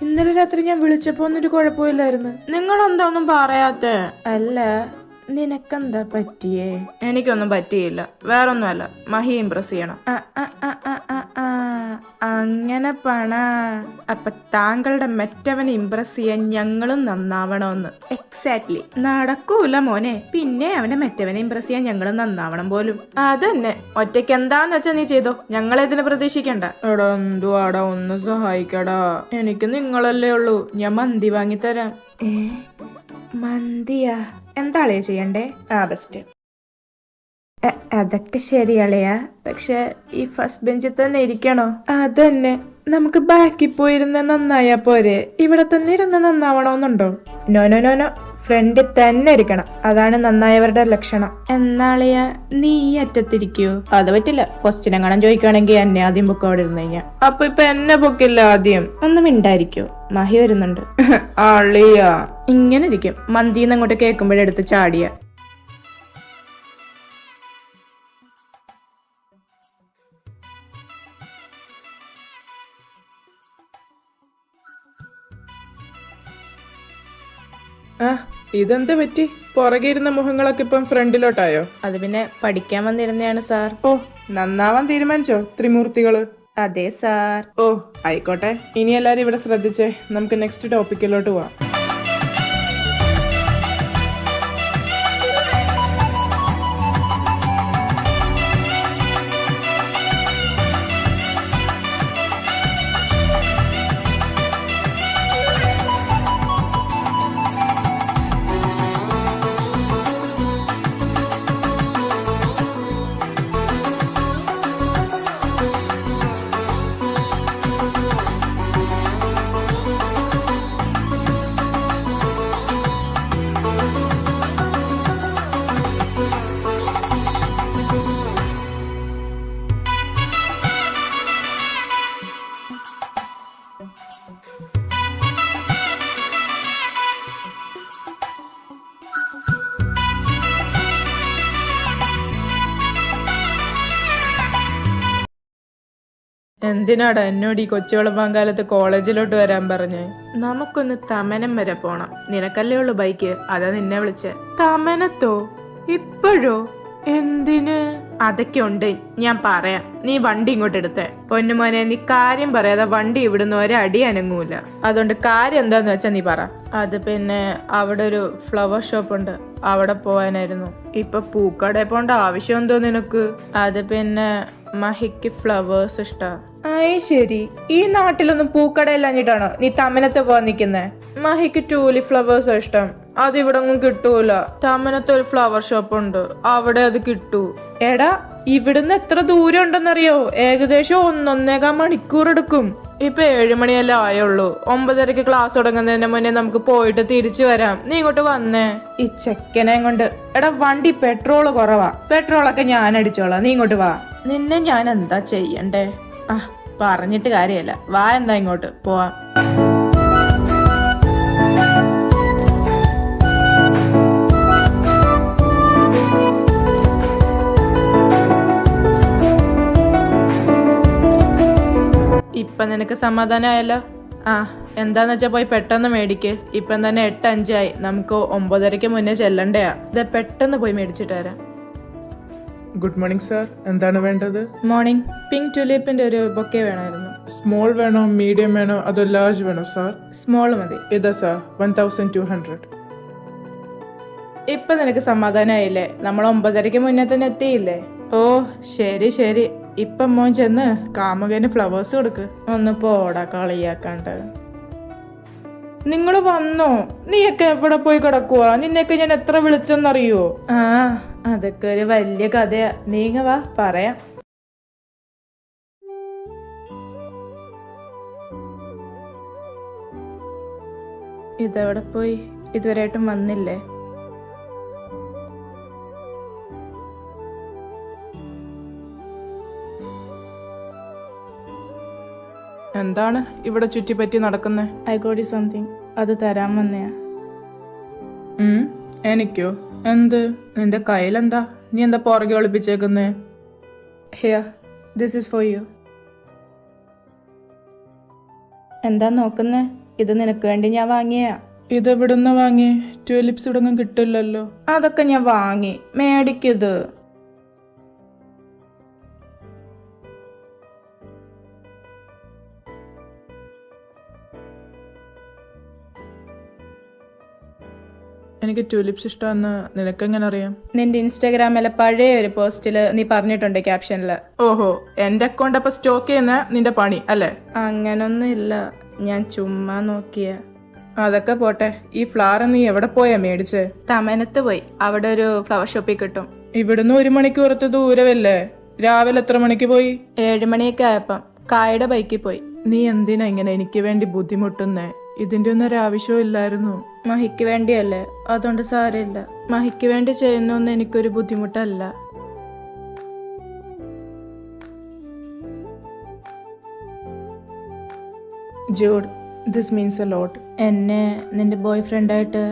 ഇന്നലെ രാത്രി ഞാൻ വിളിച്ചപ്പോ ഒന്നൊരു കുഴപ്പമില്ലായിരുന്നു. നിങ്ങളെന്താ ഒന്നും പറയാത്തെ? അല്ല, നിനക്കെന്താ പറ്റിയേ? എനിക്കൊന്നും പറ്റിയില്ല, വേറൊന്നുമല്ല. മഹി ഇംപ്രസ് ചെയ്യണം. അങ്ങനെ അപ്പൊ താങ്കളുടെ മറ്റവനെ ഇംപ്രസ് ചെയ്യാൻ ഞങ്ങളും നന്നാവണമെന്ന്? എക്സാക്ട്ലി. നടക്കൂല മോനെ, പിന്നെ അവനെ മറ്റവനെ ഇംപ്രസ് ചെയ്യാൻ ഞങ്ങളും നന്നാവണം പോലും. അതന്നെ, ഒറ്റയ്ക്ക് എന്താന്ന് വെച്ചാ നീ ചെയ്തോ, ഞങ്ങളെതിനെ പ്രതീക്ഷിക്കണ്ട. എടാ എന്തുവാടാ, ഒന്ന് സഹായിക്കടാ. എനിക്ക് നിങ്ങളല്ലേ ഉള്ളൂ, ഞാൻ മന്തി വാങ്ങിത്തരാം. മന്തിയാ? എന്താളേ ചെയ്യണ്ടേ? ബെസ്റ്റ്. അതൊക്കെ ശരിയാളയാ, പക്ഷെ ഈ ഫസ്റ്റ് ബെഞ്ചിൽ തന്നെ ഇരിക്കണോ? അതന്നെ, നമുക്ക് ബാക്കിൽ പോയിരുന്ന നന്നായാ പോരെ, ഇവിടെ തന്നെ ഇരുന്ന് നന്നാവണമെന്നുണ്ടോ? നോ, ഫ്രണ്ടിൽ തന്നെ ഇരിക്കണം, അതാണ് നന്നായവരുടെ ലക്ഷണം. എന്നാളെയാ നീ ഈ അറ്റത്തിരിക്കൂ? അത് പറ്റില്ല, ക്വസ്റ്റ്യൻ എങ്ങനെ ചോദിക്കുകയാണെങ്കിൽ എന്നെ ആദ്യം ബുക്ക് അവിടെ ഇരുന്ന് കഴിഞ്ഞാ. അപ്പൊ ഇപ്പൊ എന്നെ ബുക്കില്ല ആദ്യം? ഒന്നും മിണ്ടായിരിക്കോ, മഹി വരുന്നുണ്ട്. ആളിയാ ഇങ്ങനെ ഇരിക്കും, മന്തിന്ന് അങ്ങോട്ട് കേൾക്കുമ്പോഴെടുത്ത് ചാടിയ. ഇതെന്താ പറ്റി? പുറകെ ഇരുന്ന മുഖങ്ങളൊക്കെ ഇപ്പം ഫ്രണ്ടിലോട്ടായോ? അത് പിന്നെ പഠിക്കാൻ വന്നിരുന്നതാണ് സാർ. ഓ, നന്നാവാൻ തീരുമാനിച്ചോ ത്രിമൂർത്തികള്? അതെ സാർ. ഓ ആയിക്കോട്ടെ, ഇനി എല്ലാരും ഇവിടെ ശ്രദ്ധിച്ചേ, നമുക്ക് നെക്സ്റ്റ് ടോപ്പിക്കിലോട്ട് പോവാം. എന്തിനാടാ എന്നോട് ഈ കൊച്ചുവെളുപ്പാങ്കാലത്ത് കോളേജിലോട്ട് വരാൻ പറഞ്ഞേ? നമുക്കൊന്ന് തമനം വരെ പോണം. നിനക്കല്ലേ ഉള്ളു ബൈക്ക്, അതാ നിന്നെ വിളിച്ചേ. തമനത്തോ? ഇപ്പോഴോ? എന്തിന്? അതൊക്കെ ഉണ്ട്, ഞാൻ പറയാം. നീ വണ്ടി ഇങ്ങോട്ട് എടുത്തേ. പൊന്നുമോനെ, നീ കാര്യം പറയാതെ വണ്ടി ഇവിടുന്ന് ഒരടി അനങ്ങൂല. അതുകൊണ്ട് കാര്യം എന്താന്ന് വെച്ചാ നീ പറ. അത് പിന്നെ അവിടെ ഒരു ഫ്ലവർ ഷോപ്പ് ഉണ്ട്, അവിടെ പോവാനായിരുന്നു. ഇപ്പൊ പൂക്കടയിൽ പോണ്ട ആവശ്യം എന്തോ നിനക്ക്? അത് പിന്നെ മഹിക്ക് ഫ്ലവേഴ്സ് ഇഷ്ടാ. ശരി, ഈ നാട്ടിലൊന്നും പൂക്കടയില്ലാഞ്ഞിട്ടാണോ നീ തമനത്തെ പോവാൻ നിക്കുന്നേ? മഹിക്ക് ടൂലി ഫ്ലവേഴ്സ് ഇഷ്ടം. അത് ഇവിടെ ഒന്നും കിട്ടൂല. തമനത്തെ ഒരു ഫ്ലവർ ഷോപ്പ് ഉണ്ട്, അവിടെ അത് കിട്ടൂ. എടാ, ഇവിടുന്ന് എത്ര ദൂരം ഉണ്ടെന്നറിയോ? ഏകദേശം 1.5 മണിക്കൂർ എടുക്കും. ഇപ്പൊ 7 മണിയല്ലേ ആയുള്ളൂ. 9:30 ക്ലാസ് തുടങ്ങുന്നതിന് മുന്നേ നമുക്ക് പോയിട്ട് തിരിച്ചു വരാം. നീ ഇങ്ങോട്ട് വന്നേ. ഈ ചെക്കനെ കൊണ്ട്. എടാ, വണ്ടി പെട്രോള് കുറവാ. പെട്രോളൊക്കെ ഞാൻ അടിച്ചോളാം, നീ ഇങ്ങോട്ട് വാ. നിന്നെ ഞാൻ എന്താ ചെയ്യണ്ടേ? പറഞ്ഞിട്ട് കാര്യമല്ല, വാ, എന്താ ഇങ്ങോട്ട് പോവാം. ഇപ്പൊ നിനക്ക് സമാധാനമായല്ലോ? എന്താന്ന് വെച്ചാ പോയി പെട്ടെന്ന് മേടിക്ക്. ഇപ്പം തന്നെ 8:05 നമുക്ക് 9:30 മുന്നേ ചെല്ലണ്ടയാ. ഇത് പെട്ടെന്ന് പോയി മേടിച്ചിട്ട് വരാം. ഗുഡ് മോർണിംഗ് സാർ, എന്താണ് വേണ്ടത്? മോർണിംഗ്. പിങ്ക് ട്യൂലിപ്പിന്റെ ഒരു ബൊക്കെ വേണമായിരുന്നു. സ്മോൾ വേണോ, മീഡിയം വേണോ, അതോ ലാർജ് വേണോ സാർ? സ്മോൾ മതി. ഇതാ സാർ, 1200. ഇപ്പൊ നിനക്ക് സമാധാനമായില്ലേ? നമ്മൾ 9:30 മുന്നേ തന്നെ എത്തിയില്ലേ? ഓ ശരി ശരി. ഇപ്പം മോൻ ചെന്ന് കാമുകന് ഫ്ലവേഴ്സ് കൊടുക്ക്. ഒന്ന് പോടാ കളിയാക്കാണ്ട്. നിങ്ങള് വന്നോ? നീയൊക്കെ എവിടെ പോയി കിടക്കുവാ? നിന്നെയൊക്കെ ഞാൻ എത്ര വിളിച്ചെന്നറിയോ? അതൊക്കെ ഒരു വലിയ കഥയാ. നീങ്ങ വാ, പറയാം. ഇതെവിടെ പോയി? ഇതുവരെയായിട്ടും വന്നില്ലേ? എന്താണ് ഇവിടെ ചുറ്റിപ്പറ്റി നടക്കുന്നേ? I got you something. അത് തരാൻ വന്നയാ. എനിക്കോ? എന്ത്? നിന്റെ കയ്യിലെന്താ? നീ എന്താ പുറകെ ഒളിപ്പിച്ചേക്കുന്നേ? Here, this is for you. എന്താ നോക്കുന്നേ? ഇത് നിനക്ക് വേണ്ടി ഞാൻ വാങ്ങിയാ. ഇതെവിടുന്ന വാങ്ങി? ട്യൂലിപ്സ് ഇവിടൊന്നും കിട്ടില്ലല്ലോ. അതൊക്കെ ഞാൻ വാങ്ങി. മേടിക്കത്. എനിക്ക് ട്യൂലിപ്സ് ഇഷ്ടമെന്ന് നിനക്കെങ്ങനെ അറിയാം? നിന്റെ ഇൻസ്റ്റാഗ്രാമിലെ പഴയ ഒരു പോസ്റ്റില് നീ പറഞ്ഞിട്ടുണ്ട് ക്യാപ്ഷനില്. ഓഹോ, എന്റെ അക്കൗണ്ട് അപ്പൊ സ്റ്റോക്ക് ചെയ്യുന്ന നിന്റെ പണി അല്ലേ? അങ്ങനൊന്നും ഇല്ല, ഞാൻ ചുമ്മാ നോക്കിയ. അതൊക്കെ പോട്ടെ, ഈ ഫ്ലവർ നീ എവിടെ പോയാ മേടിച്ചേ? തമനത്ത് പോയി. അവിടെ ഒരു ഫ്ലവർ ഷോപ്പിൽ കിട്ടും. ഇവിടുന്ന് 1 മണിക്കൂറത്തെ ദൂരമല്ലേ? രാവിലെ എത്ര മണിക്ക് പോയി? 7 മണിയൊക്കെ ആയപ്പം കായുടെ ബൈക്കിൽ പോയി. നീ എന്തിനാ ഇങ്ങനെ എനിക്ക് വേണ്ടി ബുദ്ധിമുട്ടുന്നേ? ഇതിന്റെ ഒന്നും ഒരു ആവശ്യവും ഇല്ലായിരുന്നു. മഹിക്ക് വേണ്ടിയല്ലേ, അതുകൊണ്ട് സാരമില്ല. മഹിക്ക് വേണ്ടി ചെയ്യുന്നൊന്നും എനിക്കൊരു ബുദ്ധിമുട്ടല്ല. Jude, this means a lot. എന്നെ നിന്റെ ബോയ് ഫ്രണ്ടായിട്ട്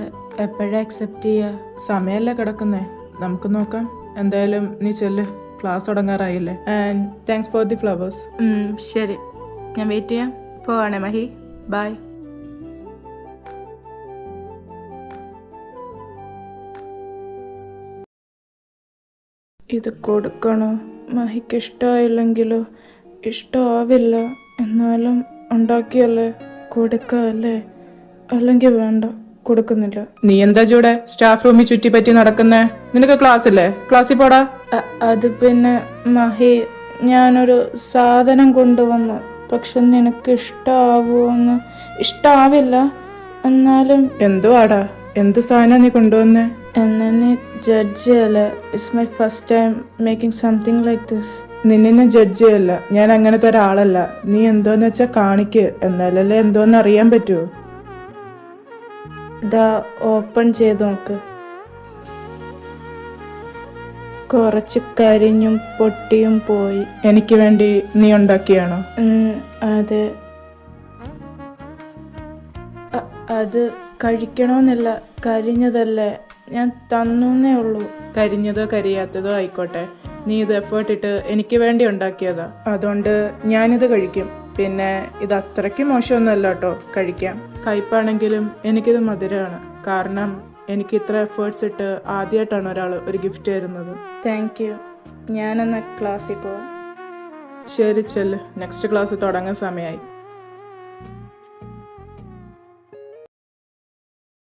എപ്പോഴാ അക്സെപ്റ്റ് ചെയ്യുക? സമയമല്ലേ കിടക്കുന്നേ, നമുക്ക് നോക്കാം. എന്തായാലും നീ ചെല്ല്, ക്ലാസ് തുടങ്ങാറായില്ലേ. And thanks for the flowers. ശരി, ഞാൻ വെയിറ്റ് ചെയ്യാം. പോവാണേ മഹി, ബൈ. ഇത് കൊടുക്കണോ? മഹിക്ക് ഇഷ്ടമായില്ലെങ്കിലോ? ഇഷ്ടമാവില്ല, എന്നാലും ഉണ്ടാക്കിയല്ലേ, കൊടുക്കല്ലേ? അല്ലെങ്കിൽ വേണ്ട, കൊടുക്കുന്നില്ല. നീ എന്താ ചൂടെ സ്റ്റാഫ് റൂമിൽ ചുറ്റിപ്പറ്റി നടക്കുന്നേ? നിനക്ക് ക്ലാസ് ഇല്ലേ? ക്ലാസ്സിൽ പോടാ. അത് പിന്നെ മഹി, ഞാനൊരു സാധനം കൊണ്ടുവന്നു. പക്ഷെ നിനക്ക് ഇഷ്ടാവോന്ന്? ഇഷ്ടാവില്ല, എന്നാലും. എന്തുവാടാ? എന്തു സാധനം നീ കൊണ്ടുവന്നേ? എന്നെ നീ ജഡ്ജ് ചെയ്യല്ലേ? It's my first time making something like this. നിന്നെ ജഡ്ജ് ചെയ്യല്ല, ഞാൻ അങ്ങനത്തെ ഒരാളല്ല. നീ എന്തോന്ന് വെച്ചാ കാണിക്ക്, എന്നാലല്ലേ എന്തോന്ന് അറിയാൻ പറ്റൂ. ഇതാ, ഓപ്പൺ ചെയ്ത് നോക്ക്. കുറച്ച് കരിഞ്ഞും പൊട്ടിയും പോയി. എനിക്ക് വേണ്ടി നീ ഉണ്ടാക്കിയാണോ? അതെ. അത് കഴിക്കണമെന്നില്ല, കരിഞ്ഞതല്ലേ, ഞാൻ തന്നേ ഉള്ളൂ. കരിഞ്ഞതോ കരിയാത്തതോ ആയിക്കോട്ടെ, നീ ഇത് എഫേർട്ട് ഇട്ട് എനിക്ക് വേണ്ടി ഉണ്ടാക്കിയതാ, അതുകൊണ്ട് ഞാനിത് കഴിക്കും. പിന്നെ ഇത് അത്രയ്ക്ക് മോശമൊന്നുമല്ല കേട്ടോ, കഴിക്കാം. കയ്പാണെങ്കിലും എനിക്കിത് മധുരമാണ്, കാരണം എനിക്ക് ഇത്ര എഫേർട്സ് ഇട്ട് ആദ്യമായിട്ടാണ് ഒരാൾ ഒരു ഗിഫ്റ്റ് തരുന്നത്. Thank you. ഞാനെന്നാ ക്ലാസ്സിൽ പോവാം. ശരി ചെല്ല്, നെക്സ്റ്റ് ക്ലാസ് തുടങ്ങാൻ സമയമായി.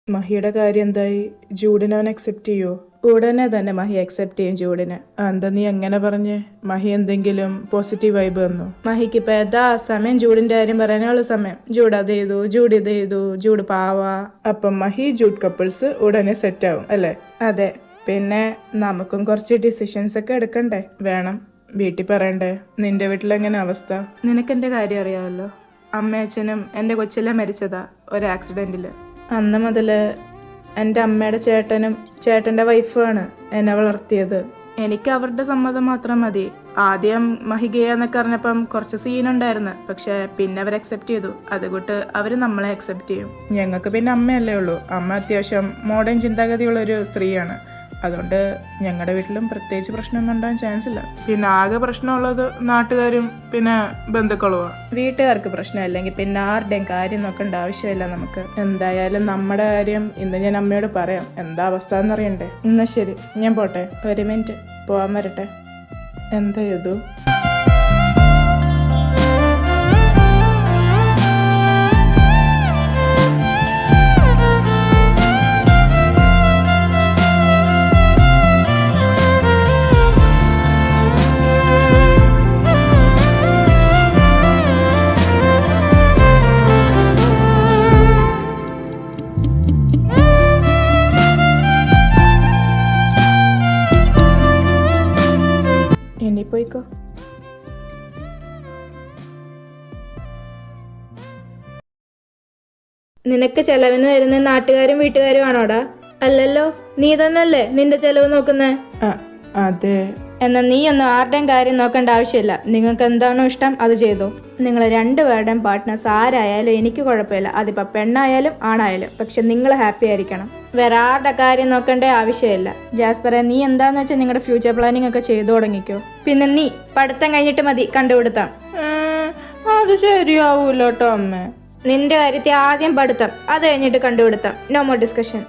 മഹിയുടെ കാര്യം എന്തായി? ജൂഡിനെ അവൻ അക്സെപ്റ്റ് ചെയ്യുമോ? ഉടനെ തന്നെ മഹി അക്സെപ്റ്റ് ചെയ്യും ജൂഡിനെ. എന്താ നീ എങ്ങനെ പറഞ്ഞേ? മഹി എന്തെങ്കിലും പോസിറ്റീവ് വൈബ് വന്നു? മഹിക്ക് ഇപ്പം ഏതാ സമയം ജൂഡിന്റെ കാര്യം പറയാനുള്ള സമയം. ജൂഡ് അത് ചെയ്തു, ജൂഡ് ഇത് ചെയ്തു, ജൂഡ് പാവാ. അപ്പം മഹി ജൂഡ് കപ്പിൾസ് ഉടനെ സെറ്റ് ആവും അല്ലേ? അതെ, പിന്നെ നമുക്കും കുറച്ച് ഡിസിഷൻസ് ഒക്കെ എടുക്കണ്ടേ? വേണം, വീട്ടിൽ പറയണ്ടേ? നിന്റെ വീട്ടിലെങ്ങനെ അവസ്ഥ? നിനക്കെൻ്റെ കാര്യം അറിയാമല്ലോ. അമ്മയച്ഛനും എൻ്റെ കൊച്ചെല്ലാം മരിച്ചതാ ഒരു ആക്സിഡൻറ്റിൽ. അന്ന് മുതൽ എൻ്റെ അമ്മയുടെ ചേട്ടൻ്റെ വൈഫാണ് എന്നെ വളർത്തിയത്. എനിക്ക് അവരുടെ സമ്മതം മാത്രം മതി. ആദ്യം മഹികയെന്നൊക്കെ അറിഞ്ഞപ്പം കുറച്ച് സീനുണ്ടായിരുന്നു, പക്ഷെ പിന്നെ അവർ അക്സെപ്റ്റ് ചെയ്തു. അതുകൊണ്ട് അവർ നമ്മളെ അക്സെപ്റ്റ് ചെയ്യും. ഞങ്ങൾക്ക് പിന്നെ അമ്മയല്ലേ ഉള്ളൂ. അമ്മ അത്യാവശ്യം മോഡേൺ ചിന്താഗതിയുള്ളൊരു സ്ത്രീയാണ്, അതുകൊണ്ട് ഞങ്ങളുടെ വീട്ടിലും പ്രത്യേകിച്ച് പ്രശ്നമൊന്നും ഉണ്ടാകാൻ ചാൻസ് ഇല്ല. പിന്നെ ആകെ പ്രശ്നമുള്ളത് നാട്ടുകാരും പിന്നെ ബന്ധുക്കളുമാണ്. വീട്ടുകാർക്ക് പ്രശ്നമില്ലെങ്കിൽ പിന്നെ ആരുടെയും കാര്യം നോക്കേണ്ട ആവശ്യമില്ല നമുക്ക്. എന്തായാലും നമ്മുടെ കാര്യം ഇന്ന് ഞാൻ അമ്മയോട് പറയാം. എന്താ അവസ്ഥ എന്നറിയണ്ടേ? എന്നാ ശരി, ഞാൻ പോട്ടെ. ഒരു മിനിറ്റ്, പോവാൻ വരട്ടെ. എന്താ ചെയ്തു? ഇനി പോയിക്കോ. നിനക്ക് ചെലവിന് തരുന്ന നാട്ടുകാരും വീട്ടുകാരും ആണോടാ? അല്ലല്ലോ, നീ തന്നല്ലേ നിന്റെ ചെലവ് നോക്കുന്നേ. അതെ. എന്നാൽ നീ ഒന്നും ആരുടെയും കാര്യം നോക്കേണ്ട ആവശ്യമില്ല. നിങ്ങൾക്ക് എന്താണോ ഇഷ്ടം അത് ചെയ്തോ. നിങ്ങൾ രണ്ടുപേരുടെയും പാർട്ട്നേഴ്സ് ആരായാലും എനിക്ക് കുഴപ്പമില്ല, അതിപ്പോൾ പെണ്ണായാലും ആണായാലും. പക്ഷെ നിങ്ങൾ ഹാപ്പി ആയിരിക്കണം. വേറെ ആരുടെ കാര്യം നോക്കേണ്ട ആവശ്യമില്ല. ജാസ്പറെ, നീ എന്താന്ന് വെച്ചാൽ നിങ്ങളുടെ ഫ്യൂച്ചർ പ്ലാനിങ് ഒക്കെ ചെയ്തു തുടങ്ങിക്കോ. പിന്നെ നീ പഠിത്തം കഴിഞ്ഞിട്ട് മതി കണ്ടുപിടുത്തം. അത് ശരിയാവൂല കേട്ടോ അമ്മ. നിന്റെ കാര്യത്തിൽ ആദ്യം പഠിത്തം, അത് കഴിഞ്ഞിട്ട് കണ്ടുപിടുത്തം. No more discussion.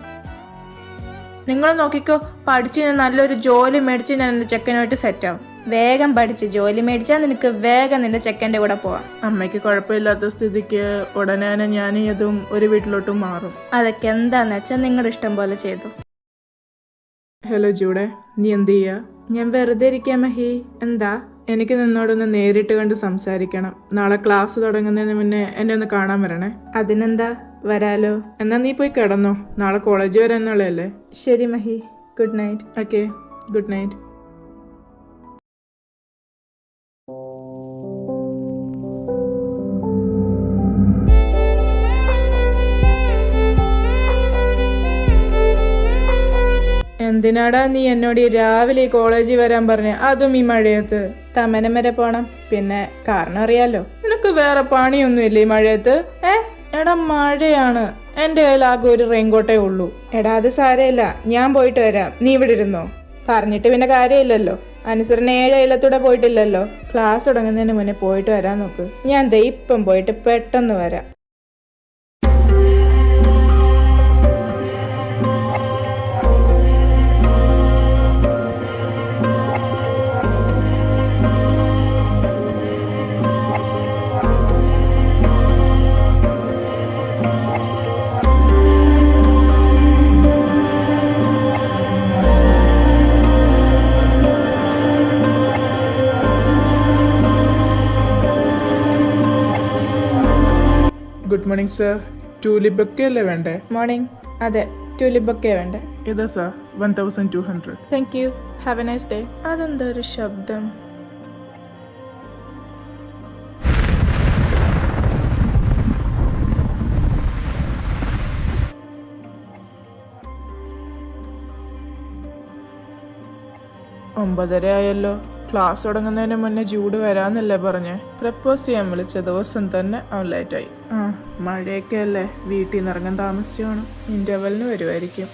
നിങ്ങൾ നോക്കിക്കോ, പഠിച്ച് ഞാൻ നല്ലൊരു ജോലി മേടിച്ച് ഞാൻ എൻ്റെ ചെക്കനുമായിട്ട് സെറ്റാവും. വേഗം പഠിച്ച് ജോലി മേടിച്ചാൽ നിനക്ക് വേഗം നിന്റെ ചെക്കൻ്റെ കൂടെ പോവാം. അമ്മയ്ക്ക് കുഴപ്പമില്ലാത്ത സ്ഥിതിക്ക് ഉടനെ തന്നെ ഞാൻ അതും ഒരു വീട്ടിലോട്ടും മാറും. അതൊക്കെ എന്താന്ന് വെച്ചാൽ നിങ്ങളുടെ ഇഷ്ടം പോലെ ചെയ്തു. ഹലോ ജൂഡെ, നീ എന്ത് ചെയ്യാ? ഞാൻ വെറുതെ ഇരിക്കാം മഹി. എന്താ? എനിക്ക് നിന്നോടൊന്ന് നേരിട്ട് കണ്ട് സംസാരിക്കണം. നാളെ ക്ലാസ് തുടങ്ങുന്നതിന് മുന്നേ എന്നെ ഒന്ന് കാണാൻ വരണേ. അതിനെന്താ, വരാലോ. എന്നാ നീ പോയി കിടന്നോ, നാളെ കോളേജ് വരാനുള്ളതല്ലേ. ശരി Mahi, good night. Okay, good night. എന്തിനാടാ നീ എന്നോട് ഈ രാവിലെ ഈ കോളേജിൽ വരാൻ പറഞ്ഞ, അതും ഈ മഴയത്ത്? തമനം വരെ പോണം. പിന്നെ കാരണം അറിയാലോ. നിനക്ക് വേറെ പണിയൊന്നുമില്ല ഈ മഴയത്ത്? എടാ മഴയാണ്, എൻ്റെ കയ്യിൽ ആകെ ഒരു റെയിൻകോട്ടേ ഉള്ളൂ. എടാ അത് സാരമില്ല, ഞാൻ പോയിട്ട് വരാം, നീ ഇവിടെ ഇരുന്നോ. പറഞ്ഞിട്ട് പിന്നെ കാര്യമില്ലല്ലോ. അനുസരണ 7 ഇല്ലത്തൂടെ പോയിട്ടില്ലല്ലോ. ക്ലാസ് തുടങ്ങുന്നതിന് മുന്നേ പോയിട്ട് വരാൻ നോക്ക്. ഞാൻ ദേ ഇപ്പം പോയിട്ട് പെട്ടെന്ന് വരാം. Good morning sir. Tulip bouquet അല്ലേ വേണ്ടേ? മോർണിംഗ്. അതെ, ട്യൂലിപ്പ് ബൊക്കെ വേണ്ടേ? ഇതാ sir, 1200. Thank you, have A nice day. അതെന്താ ഒരു ശബ്ദം? ഒമ്പതര ആയല്ലോ. ക്ലാസ് തുടങ്ങുന്നതിന് മുന്നേ ജൂഡ് വരാന്നല്ലേ പറഞ്ഞേ? പ്രപ്പോസ് ചെയ്യാൻ വിളിച്ച ദിവസം തന്നെ അവൻ ലേറ്റായി. മഴയൊക്കെ അല്ലേ, വീട്ടിൽ നിന്ന് ഇറങ്ങാൻ താമസിച്ചാണ്. ഇന്റർവെല്ലിന് വരുമായിരിക്കും.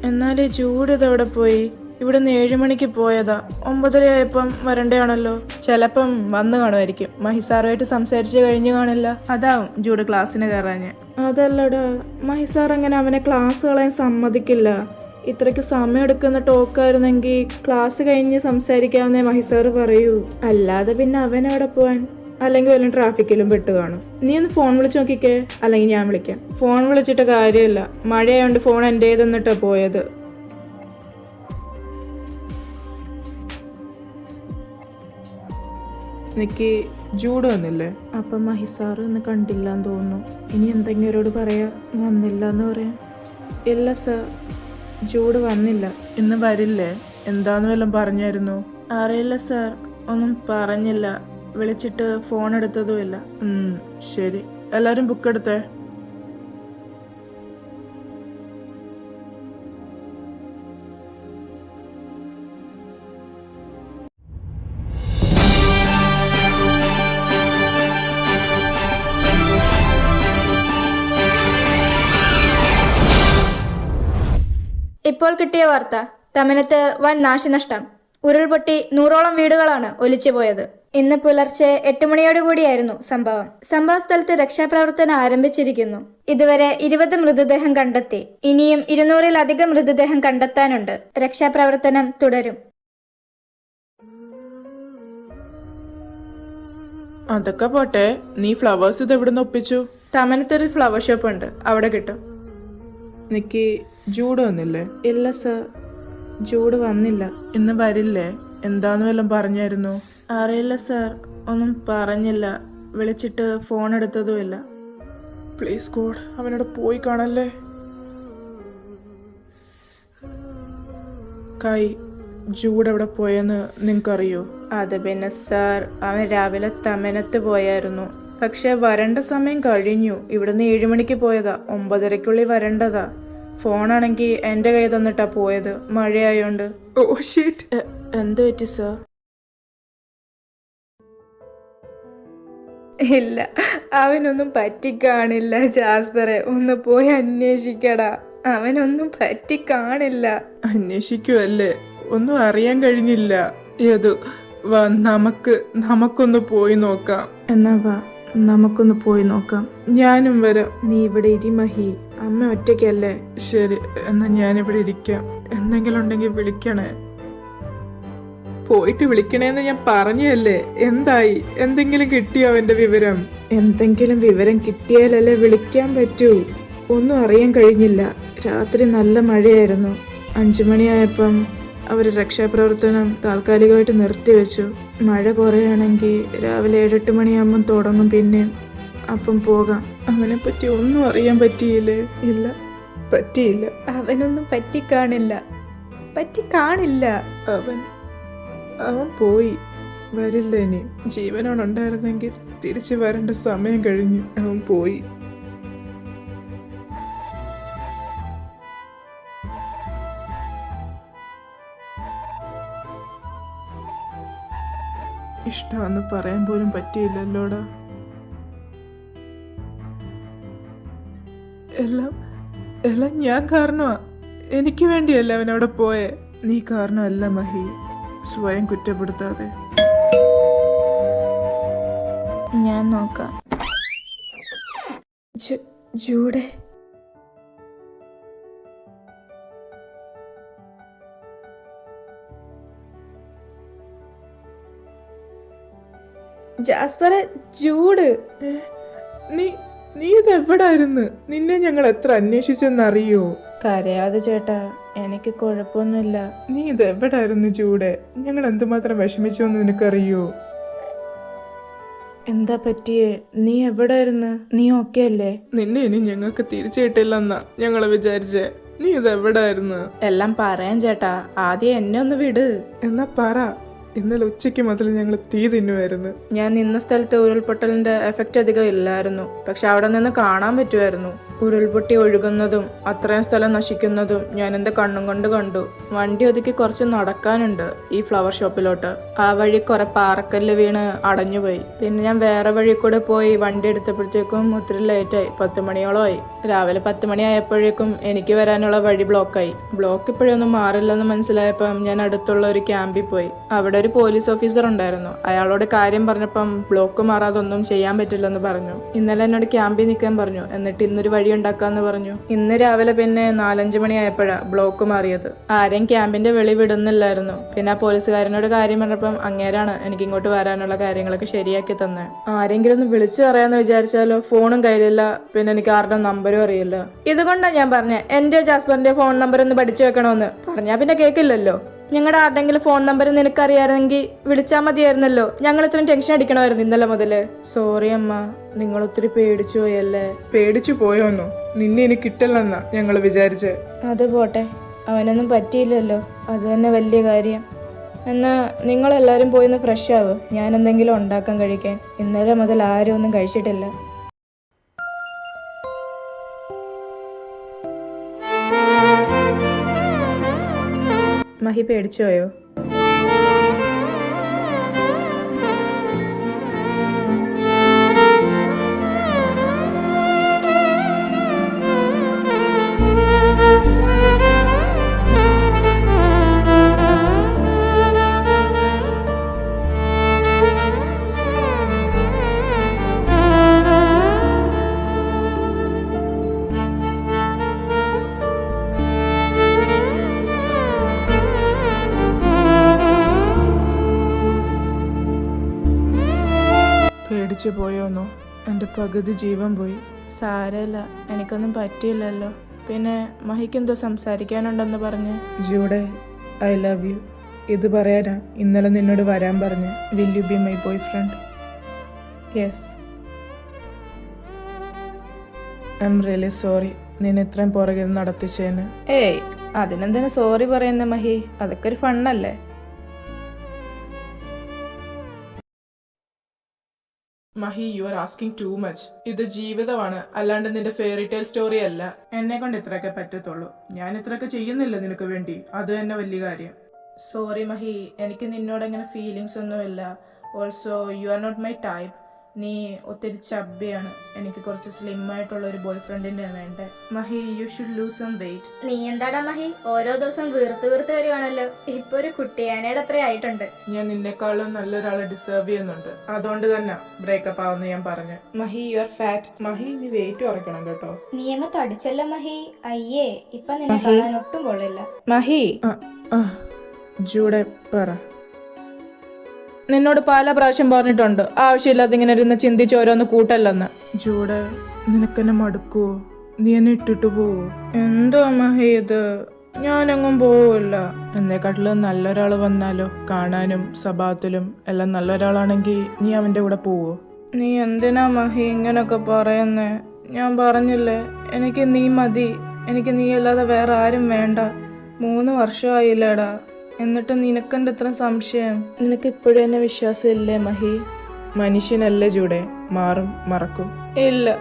എന്നാലേ ജൂഡ് ഇതെവിടെ പോയി? ഇവിടുന്ന് 7 മണിക്ക് പോയതാ, 9:30 ആയപ്പം വരണ്ടയാണല്ലോ. ചിലപ്പം വന്നു കാണുമായിരിക്കും. മഹിസാറുമായിട്ട് സംസാരിച്ച് കഴിഞ്ഞു കാണില്ല, അതാവും ജൂഡ് ക്ലാസ്സിന് കയറാഞ്ഞ്. അതല്ലടാ, മഹിസാർ അങ്ങനെ അവനെ ക്ലാസ് കളയാൻ സമ്മതിക്കില്ല. ഇത്രയ്ക്ക് സമയം എടുക്കുന്ന ടോക്കായിരുന്നെങ്കിൽ ക്ലാസ് കഴിഞ്ഞ് സംസാരിക്കാവുന്നേ മഹിസാർ പറയൂ. അല്ലാതെ പിന്നെ അവൻ അവിടെ പോവാൻ? അല്ലെങ്കിൽ വല്ല ട്രാഫിക്കിലും പെട്ട് കാണും. നീ ഒന്ന് ഫോൺ വിളിച്ച് നോക്കിക്കേ, അല്ലെങ്കിൽ ഞാൻ വിളിക്കാം. ഫോൺ വിളിച്ചിട്ട് കാര്യമില്ല, മഴയായോണ്ട് ഫോൺ എൻ്റേതെന്നിട്ടാ പോയത്. നിക്ക് ജൂഡ് വന്നില്ലേ? അപ്പം മഹിസാർ ഇന്ന് കണ്ടില്ലാന്ന് തോന്നുന്നു. ഇനി എന്തെങ്കിലോട് പറയാ, വന്നില്ല എന്ന് പറയാം. ഇല്ല സർ, ജൂഡ് വന്നില്ല. ഇന്ന് വരില്ലേ? എന്താന്ന് വല്ലതും പറഞ്ഞായിരുന്നു? അറിയില്ല സർ, ഒന്നും പറഞ്ഞില്ല. വിളിച്ചിട്ട് ഫോൺ എടുത്തതുമില്ല. ശരി, എല്ലാവരും ബുക്ക് എടുത്തേ. ഇപ്പോൾ കിട്ടിയ വാർത്ത, തമിനത്ത് വൻ നാശനഷ്ടം. ഉരുൾപൊട്ടി 100ഓളം വീടുകളാണ് ഒലിച്ചുപോയത്. ഇന്ന് പുലർച്ചെ 8 മണിയോടുകൂടിയായിരുന്നു സംഭവം. സംഭവ സ്ഥലത്ത് രക്ഷാപ്രവർത്തനം ആരംഭിച്ചിരിക്കുന്നു. ഇതുവരെ 20 മൃതദേഹം കണ്ടെത്തി. ഇനിയും 200-ലധികം മൃതദേഹം കണ്ടെത്താനുണ്ട്. രക്ഷാപ്രവർത്തനം തുടരും. അതൊക്കെ പോട്ടെ, നീ ഫ്ലവേഴ്സ് ഇത് എവിടുന്ന് ഒപ്പിച്ചു? തമനത്തൊരു ഫ്ലവർ ഷോപ്പ് ഉണ്ട്, അവിടെ കിട്ടും. നിക്ക് ജൂഡ് വന്നില്ലേ? ഇല്ല സർ, ജൂഡ് വന്നില്ല. ഇന്ന് വരില്ലേ? എന്താന്ന് വല്ലതും പറഞ്ഞായിരുന്നു? അറിയില്ല സർ, ഒന്നും പറഞ്ഞില്ല. വിളിച്ചിട്ട് ഫോൺ എടുത്തതുമില്ല. പ്ലീസ് ഗോഡ്, അവനോട് പോയി കാണല്ലേ. കൈ ജൂഡ് എവിടെ പോയെന്ന് നിങ്ങൾക്കറിയോ? അത് പിന്നെ സാർ, അവൻ രാവിലെ തമനത്ത് പോയായിരുന്നു. പക്ഷെ വരേണ്ട സമയം കഴിഞ്ഞു. ഇവിടുന്ന് 7 മണിക്ക് പോയതാ, 9:30-ക്കുള്ളിൽ വരേണ്ടതാ. ഫോണാണെങ്കിൽ എൻ്റെ കൈ തന്നിട്ടാ പോയത്, മഴയായോണ്ട്. ഓ ഷീറ്റ്. എന്ത് പറ്റി സാർ? ഇല്ല, അവനൊന്നും പറ്റിക്കാണില്ല ജാസ്പറെ, ഒന്ന് പോയി അന്വേഷിക്കടാ. അവനൊന്നും പറ്റിക്കാണില്ല. അന്വേഷിക്കുവല്ലേ? ഒന്നും അറിയാൻ കഴിഞ്ഞില്ല. ഏതു വാ, നമുക്കൊന്ന് പോയി നോക്കാം. എന്നാ വാ, നമുക്കൊന്ന് പോയി നോക്കാം. ഞാനും വരാം. നീ ഇവിടെ ഇരി മഹി, അമ്മ ഒറ്റയ്ക്കല്ലേ. ശരി, എന്നാ ഞാനിവിടെ ഇരിക്കാം. എന്തെങ്കിലും ഉണ്ടെങ്കിൽ വിളിക്കണേ. പോയിട്ട് വിളിക്കണേന്ന് ഞാൻ പറഞ്ഞല്ലേ. എന്തായി? എന്തെങ്കിലും കിട്ടിയോ അവന്റെ വിവരം? എന്തെങ്കിലും വിവരം കിട്ടിയാലല്ലേ വിളിക്കാൻ പറ്റൂ. ഒന്നും അറിയാൻ കഴിഞ്ഞില്ല. രാത്രി നല്ല മഴയായിരുന്നു. 5 മണിയായപ്പം അവർ രക്ഷാപ്രവർത്തനം താൽക്കാലികമായിട്ട് നിർത്തിവെച്ചു. മഴ കുറയാണെങ്കിൽ രാവിലെ 7-8 മണിയാകുമ്പം തുടങ്ങും പിന്നെ. അപ്പം പോകാം. അവനെ പറ്റി ഒന്നും അറിയാൻ പറ്റിയില്ലേ? ഇല്ല, പറ്റിയില്ല. അവനൊന്നും പറ്റിക്കാണില്ല. അവൻ പോയി, വരില്ല ഇനി. ജീവനോടുണ്ടായിരുന്നെങ്കിൽ തിരിച്ചു വരേണ്ട സമയം കഴിഞ്ഞു. അവൻ പോയി. ഇഷ്ടമെന്ന് പറയാൻ പോലും പറ്റിയില്ലല്ലോടാ. എല്ലാം ഞാൻ കാരണമാ. എനിക്ക് വേണ്ടിയല്ല അവനവിടെ പോയെ. നീ കാരണമല്ല മഹി. സ്വയം കുറ്റപ്പെടുത്താതെ. ഞാൻ നോക്കാം. ജൂഡേ, ജാസ്പറെ, ജൂഡ്. നീ ഇതെവിടായിരുന്നു? നിന്നെ ഞങ്ങൾ എത്ര അന്വേഷിച്ചെന്നറിയോ? കരയാതെ ചേട്ടാ, എനിക്ക് കുഴപ്പമൊന്നുമില്ല. നീ ഇതെവിടായിരുന്നു ജൂഡെ? ഞങ്ങൾ എന്തുമാത്രം വിഷമിച്ചു എന്ന് നിനക്കറിയോ? എന്താ പറ്റിയേ? നീ എവിടായിരുന്നു? നീ ഓക്കെ അല്ലേ? നിന്നെ ഇനി ഞങ്ങൾക്ക് തിരിച്ചു കിട്ടില്ലെന്നാ ഞങ്ങള് വിചാരിച്ചേ. നീ ഇതെവിടായിരുന്നു? എല്ലാം പറയാൻ ചേട്ടാ, ആദ്യം എന്നെ ഒന്ന് വിട്. എന്നാ പറ. ഇന്നലെ ഉച്ചയ്ക്ക് മുതൽ ഞങ്ങൾ തീ തിന്നുമായിരുന്നു. ഞാൻ നിന്ന സ്ഥലത്ത് ഉരുൾപൊട്ടലിന്റെ എഫക്റ്റ് അധികം ഇല്ലായിരുന്നു, പക്ഷെ അവിടെ നിന്ന് കാണാൻ പറ്റുമായിരുന്നു. ഉരുൾപൊട്ടി ഒഴുകുന്നതും അത്രയും സ്ഥലം നശിക്കുന്നതും ഞാൻ എൻ്റെ കണ്ണും കൊണ്ട് കണ്ടു. വണ്ടി ഒതുക്കി കുറച്ച് നടക്കാനുണ്ട് ഈ ഫ്ലവർ ഷോപ്പിലോട്ട്. ആ വഴി കുറെ പാറക്കല്ല് വീണ് അടഞ്ഞുപോയി. പിന്നെ ഞാൻ വേറെ വഴി കൂടെ പോയി വണ്ടി എടുത്തപ്പോഴത്തേക്കും ഒത്തിരി ലേറ്റായി. 10 മണിയോളമായി. രാവിലെ 10 മണിയായപ്പോഴേക്കും എനിക്ക് വരാനുള്ള വഴി ബ്ലോക്കായി. ബ്ലോക്ക് ഇപ്പോഴൊന്നും മാറില്ലെന്ന് മനസ്സിലായപ്പം ഞാൻ അടുത്തുള്ള ഒരു ക്യാമ്പിൽ പോയി. അവിടെ ഒരു പോലീസ് ഓഫീസർ ഉണ്ടായിരുന്നു. അയാളോട് കാര്യം പറഞ്ഞപ്പം ബ്ലോക്ക് മാറാതെ ഒന്നും ചെയ്യാൻ പറ്റില്ലെന്ന് പറഞ്ഞു. ഇന്നലെ എന്നോട് ക്യാമ്പിൽ നിൽക്കാൻ പറഞ്ഞു. എന്നിട്ട് ഇന്നൊരു വഴി ഉണ്ടാക്കാന്ന് പറഞ്ഞു. ഇന്ന് രാവിലെ പിന്നെ 4-5 മണിയായപ്പോഴാ ബ്ലോക്ക് മാറിയത്. ആരെയും ക്യാമ്പിന്റെ വെളി വിടുന്നില്ലായിരുന്നു. പിന്നെ ആ പോലീസുകാരനോട് കാര്യം പറഞ്ഞപ്പം അങ്ങേരാണ് എനിക്ക് ഇങ്ങോട്ട് വരാനുള്ള കാര്യങ്ങളൊക്കെ ശരിയാക്കി തന്നെ. ആരെങ്കിലും ഒന്ന് വിളിച്ചു പറയാന്ന് വിചാരിച്ചാലോ ഫോണും കയ്യിലില്ല. പിന്നെ എനിക്ക് ആരുടെ നമ്പരും അറിയില്ല. ഇതുകൊണ്ടാണ് ഞാൻ പറഞ്ഞ എന്റെ ജാസ്പറിന്റെ ഫോൺ നമ്പർ ഒന്ന് പഠിച്ചു വെക്കണമെന്ന്. പറഞ്ഞാ പിന്നെ കേൾക്കില്ലല്ലോ. ഞങ്ങളുടെ ആരുടെങ്കിലും ഫോൺ നമ്പർ നിനക്കറിയാമെങ്കിൽ വിളിച്ചാൽ മതിയായിരുന്നല്ലോ. ഞങ്ങൾ ഇത്രയും ടെൻഷൻ അടിക്കണമായിരുന്നു ഇന്നലെ മുതല്. സോറി അമ്മ, നിങ്ങൾ ഒത്തിരി പേടിച്ചു പോയല്ലേ. പേടിച്ചു പോയോന്നോ? നിന്നെ ഇനി കിട്ടില്ലെന്നാ ഞങ്ങൾ വിചാരിച്ചേ. അത് പോട്ടെ, അവനൊന്നും പറ്റിയില്ലല്ലോ. അത് തന്നെ വലിയ കാര്യം. എന്നാ നിങ്ങളെല്ലാവരും പോയിന്ന് ഫ്രഷ് ആവും. ഞാൻ എന്തെങ്കിലും ഉണ്ടാക്കാൻ കഴിക്കാൻ. ഇന്നലെ മുതൽ ആരും ഒന്നും കഴിച്ചിട്ടില്ല. മഹി പേടിച്ചു പോയോ? പേടിച്ചു പോയോന്നോ? എൻ്റെ പകുതി ജീവൻ പോയി. സാരമില്ല, എനിക്കൊന്നും പറ്റിയില്ലല്ലോ. പിന്നെ മഹിക്കെന്തോ സംസാരിക്കാനുണ്ടെന്ന് പറഞ്ഞ്. ജൂഡേ, ഐ ലവ് യു. ഇത് പറയാനാ ഇന്നലെ നിന്നോട് വരാൻ പറഞ്ഞ്. Will you be my boy friend? Yes. I am really sorry നിന്നെ ഇത്രയും പുറകെ നടത്തിച്ചേന്. ഏയ്, അതിനെന്തിനാ സോറി പറയുന്ന മഹി? അതൊക്കെ ഒരു ഫണ്ണല്ലേ. Mahi, you are asking too much. ഇത് ജീവിതമാണ്, അല്ലാണ്ട് നിന്റെ ഫെയറി ടെയിൽ സ്റ്റോറി അല്ല. എന്നെ കൊണ്ട് ഇത്രയൊക്കെ പറ്റത്തുള്ളൂ. ഞാൻ ഇത്രയൊക്കെ ചെയ്യുന്നില്ല നിനക്ക് വേണ്ടി. അത് തന്നെ വലിയ കാര്യം. സോറി മഹി, എനിക്ക് നിന്നോട് അങ്ങനെ ഫീലിങ്സ് ഒന്നുമില്ല. Also you are not my type. നീ ഒത്തിരി ചബ്ബിയാണ്. എനിക്ക് കുറച്ച് സ്ലിം ആയിട്ടുള്ള ഒരു ബോയ് ഫ്രണ്ടിന്റെ വേണ്ടേ. Mahi, you should lose some weight. നീ എന്താടാ മഹി, ഓരോ ദിവസം വീർത്ത് വരുവാണല്ലോ. ഇപ്പൊ ഒരു കുട്ടിയാനയുടെ അത്ര ആയിട്ടുണ്ട്. ഞാൻ നിന്നെക്കാളും നല്ലൊരാളെ ഡിസേർവ് ചെയ്യുന്നുണ്ട്. അതുകൊണ്ട് തന്നെ ബ്രേക്കപ്പ് ആവുന്ന ഞാൻ പറഞ്ഞു. Mahi, you R fat. Mahi, നീ വെയിറ്റ് കുറയ്ക്കണം കേട്ടോ. നീ അങ്ങ് തടിച്ചല്ലോ മഹി. അയ്യേ, ഇപ്പൊ നിന്നെ കാണാൻ ഒട്ടും കൊള്ളില്ല. മഹി, ജൂഡെ പറ. നിന്നോട് പല പ്രാവശ്യം പറഞ്ഞിട്ടുണ്ട് ആവശ്യമില്ലാതെ ഇങ്ങനെ ഇരുന്ന് ചിന്തിച്ച് ഓരോന്ന് കൂട്ടല്ലെന്ന്. ജൂഡെ, നിനക്കെന്നെ മടുക്കുവോ? നീ എന്നെ ഇട്ടിട്ട് പോവോ? എന്തോ മഹി ഇത്? ഞാനെങ്ങും പോവില്ല. എന്നെക്കാട്ടിലും നല്ലൊരാൾ വന്നാലോ? കാണാനും സ്വഭാവത്തിലും എല്ലാം നല്ലൊരാളാണെങ്കിൽ നീ അവൻ്റെ കൂടെ പോവോ? നീ എന്തിനാ മഹി ഇങ്ങനൊക്കെ പറയുന്നേ? ഞാൻ പറഞ്ഞില്ലേ, എനിക്ക് നീ മതി. എനിക്ക് നീ അല്ലാതെ വേറെ ആരും വേണ്ട. 3 വർഷമായില്ലേടാ. എന്നിട്ട് നിനക്കെന്ത് ഇത്ര സംശയം? നിനക്ക് ഇപ്പോഴും എന്നെ വിശ്വാസം ഇല്ലേ മഹി? മനുഷ്യനല്ലേ ജൂഡെ, മാറും മറക്കും. ഇല്ല,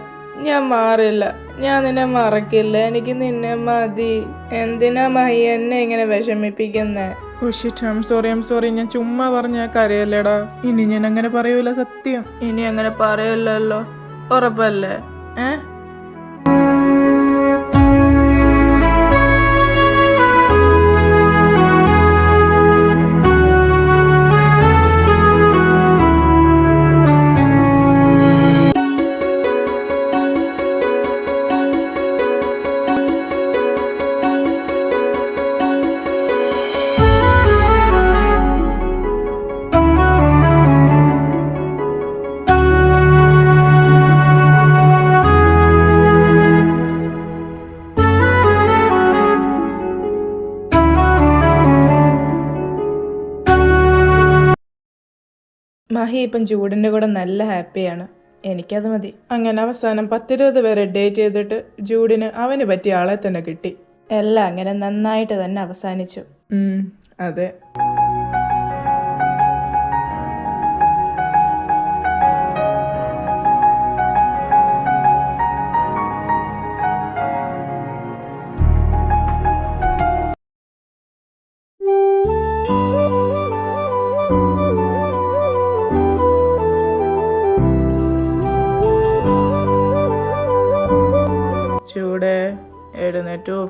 ഞാൻ മാറില്ല. ഞാൻ നിന്നെ മറക്കില്ല. എനിക്ക് നിന്നെ മതി. എന്തിനാ മഹി എന്നെ ഇങ്ങനെ വിഷമിപ്പിക്കുന്നേ? Oh shit, I'm sorry. ഞാൻ ചുമ്മാ പറഞ്ഞ കരയല്ലേടാ. ഇനി ഞാൻ അങ്ങനെ പറയൂല, സത്യം. ഇനി അങ്ങനെ പറയല്ലോ, ഉറപ്പല്ലേ? മഹി ഇപ്പം ജൂഡിൻ്റെ കൂടെ നല്ല ഹാപ്പിയാണ്. എനിക്കത് മതി. അങ്ങനെ അവസാനം 10-20 പേരെ ഡേറ്റ് ചെയ്തിട്ട് ജൂഡിന് അവന് പറ്റിയ ആളെ തന്നെ കിട്ടി. എല്ലാം അങ്ങനെ നന്നായിട്ട് തന്നെ അവസാനിച്ചു. അതെ.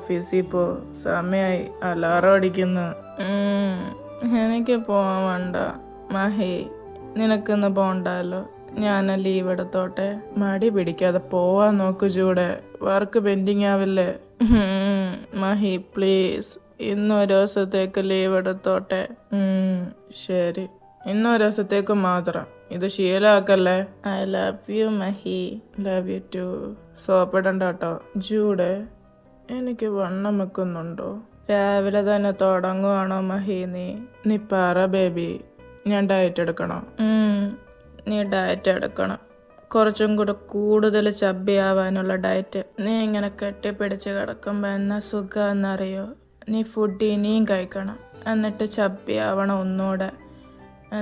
ഓഫീസിൽ പോ, സമയമായി, അലാറം അടിക്കുന്നു. എനിക്ക് പോവാൻ വേണ്ട മഹി, നിനക്കിന്ന് പോണ്ടല്ലോ, ഞാൻ ലീവ് എടുത്തോട്ടെ. മടി പിടിക്കാതെ പോവാൻ നോക്കു ചൂടെ, വർക്ക് പെൻഡിങ് ആവില്ലേ? മഹി പ്ലീസ്, ഇന്നൊരു ദിവസത്തേക്ക് ലീവ് എടുത്തോട്ടെ. ശരി, ഇന്നൊരു ദിവസത്തേക്ക് മാത്രം, ഇത് ശീലമാക്കല്ലേ. I love you Mahi. Love you too. സോപ്പിടണ്ട കേട്ടോ. ജൂടെ, എനിക്ക് വണ്ണം വെക്കുന്നുണ്ടോ? രാവിലെ തന്നെ തുടങ്ങുവാണോ മഹി? നീ പറ ബേബി, ഞാൻ ഡയറ്റ് എടുക്കണോ? നീ ഡയറ്റ് എടുക്കണം, കുറച്ചും കൂടെ കൂടുതൽ ചബ്ബിയാവാനുള്ള ഡയറ്റ്. നീ ഇങ്ങനെ കെട്ടിപ്പിടിച്ച് കിടക്കുമ്പോൾ എന്നാ സുഖമെന്നറിയോ? നീ ഫുഡ് ഇനിയും കഴിക്കണം, എന്നിട്ട് ചബ്ബിയാവണം ഒന്നുകൂടെ,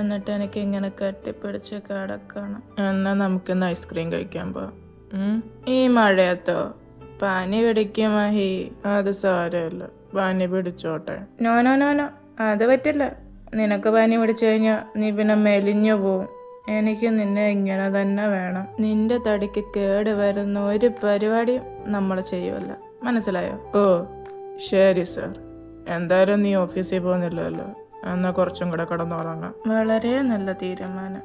എന്നിട്ട് എനിക്ക് ഇങ്ങനെ കെട്ടിപ്പിടിച്ച് കിടക്കണം. എന്നാൽ നമുക്കിന്ന് ഐസ്ക്രീം കഴിക്കാൻ പോവാം. ഈ മഴയത്തോ? പനി പിടിക്കും മഹി. അത് സാരമില്ല, പനി പിടിച്ചോട്ടെ. നോ നോ നോ നോ, അത് പറ്റില്ല. നിനക്ക് പനി പിടിച്ചു കഴിഞ്ഞാൽ നീ പിന്നെ മെലിഞ്ഞു പോവും. എനിക്ക് നിന്നെ ഇങ്ങനെ തന്നെ വേണം. നിന്റെ തടിക്ക് കേട് വരുന്ന ഒരു പരിപാടിയും നമ്മൾ ചെയ്യുമല്ല, മനസ്സിലായോ? ഓ ശരി സർ. എന്തായാലും നീ ഓഫീസിൽ പോകുന്നില്ലല്ലോ, എന്നാൽ കുറച്ചും കൂടെ കിടന്നുറങ്ങാം. വളരെ നല്ല തീരുമാനം.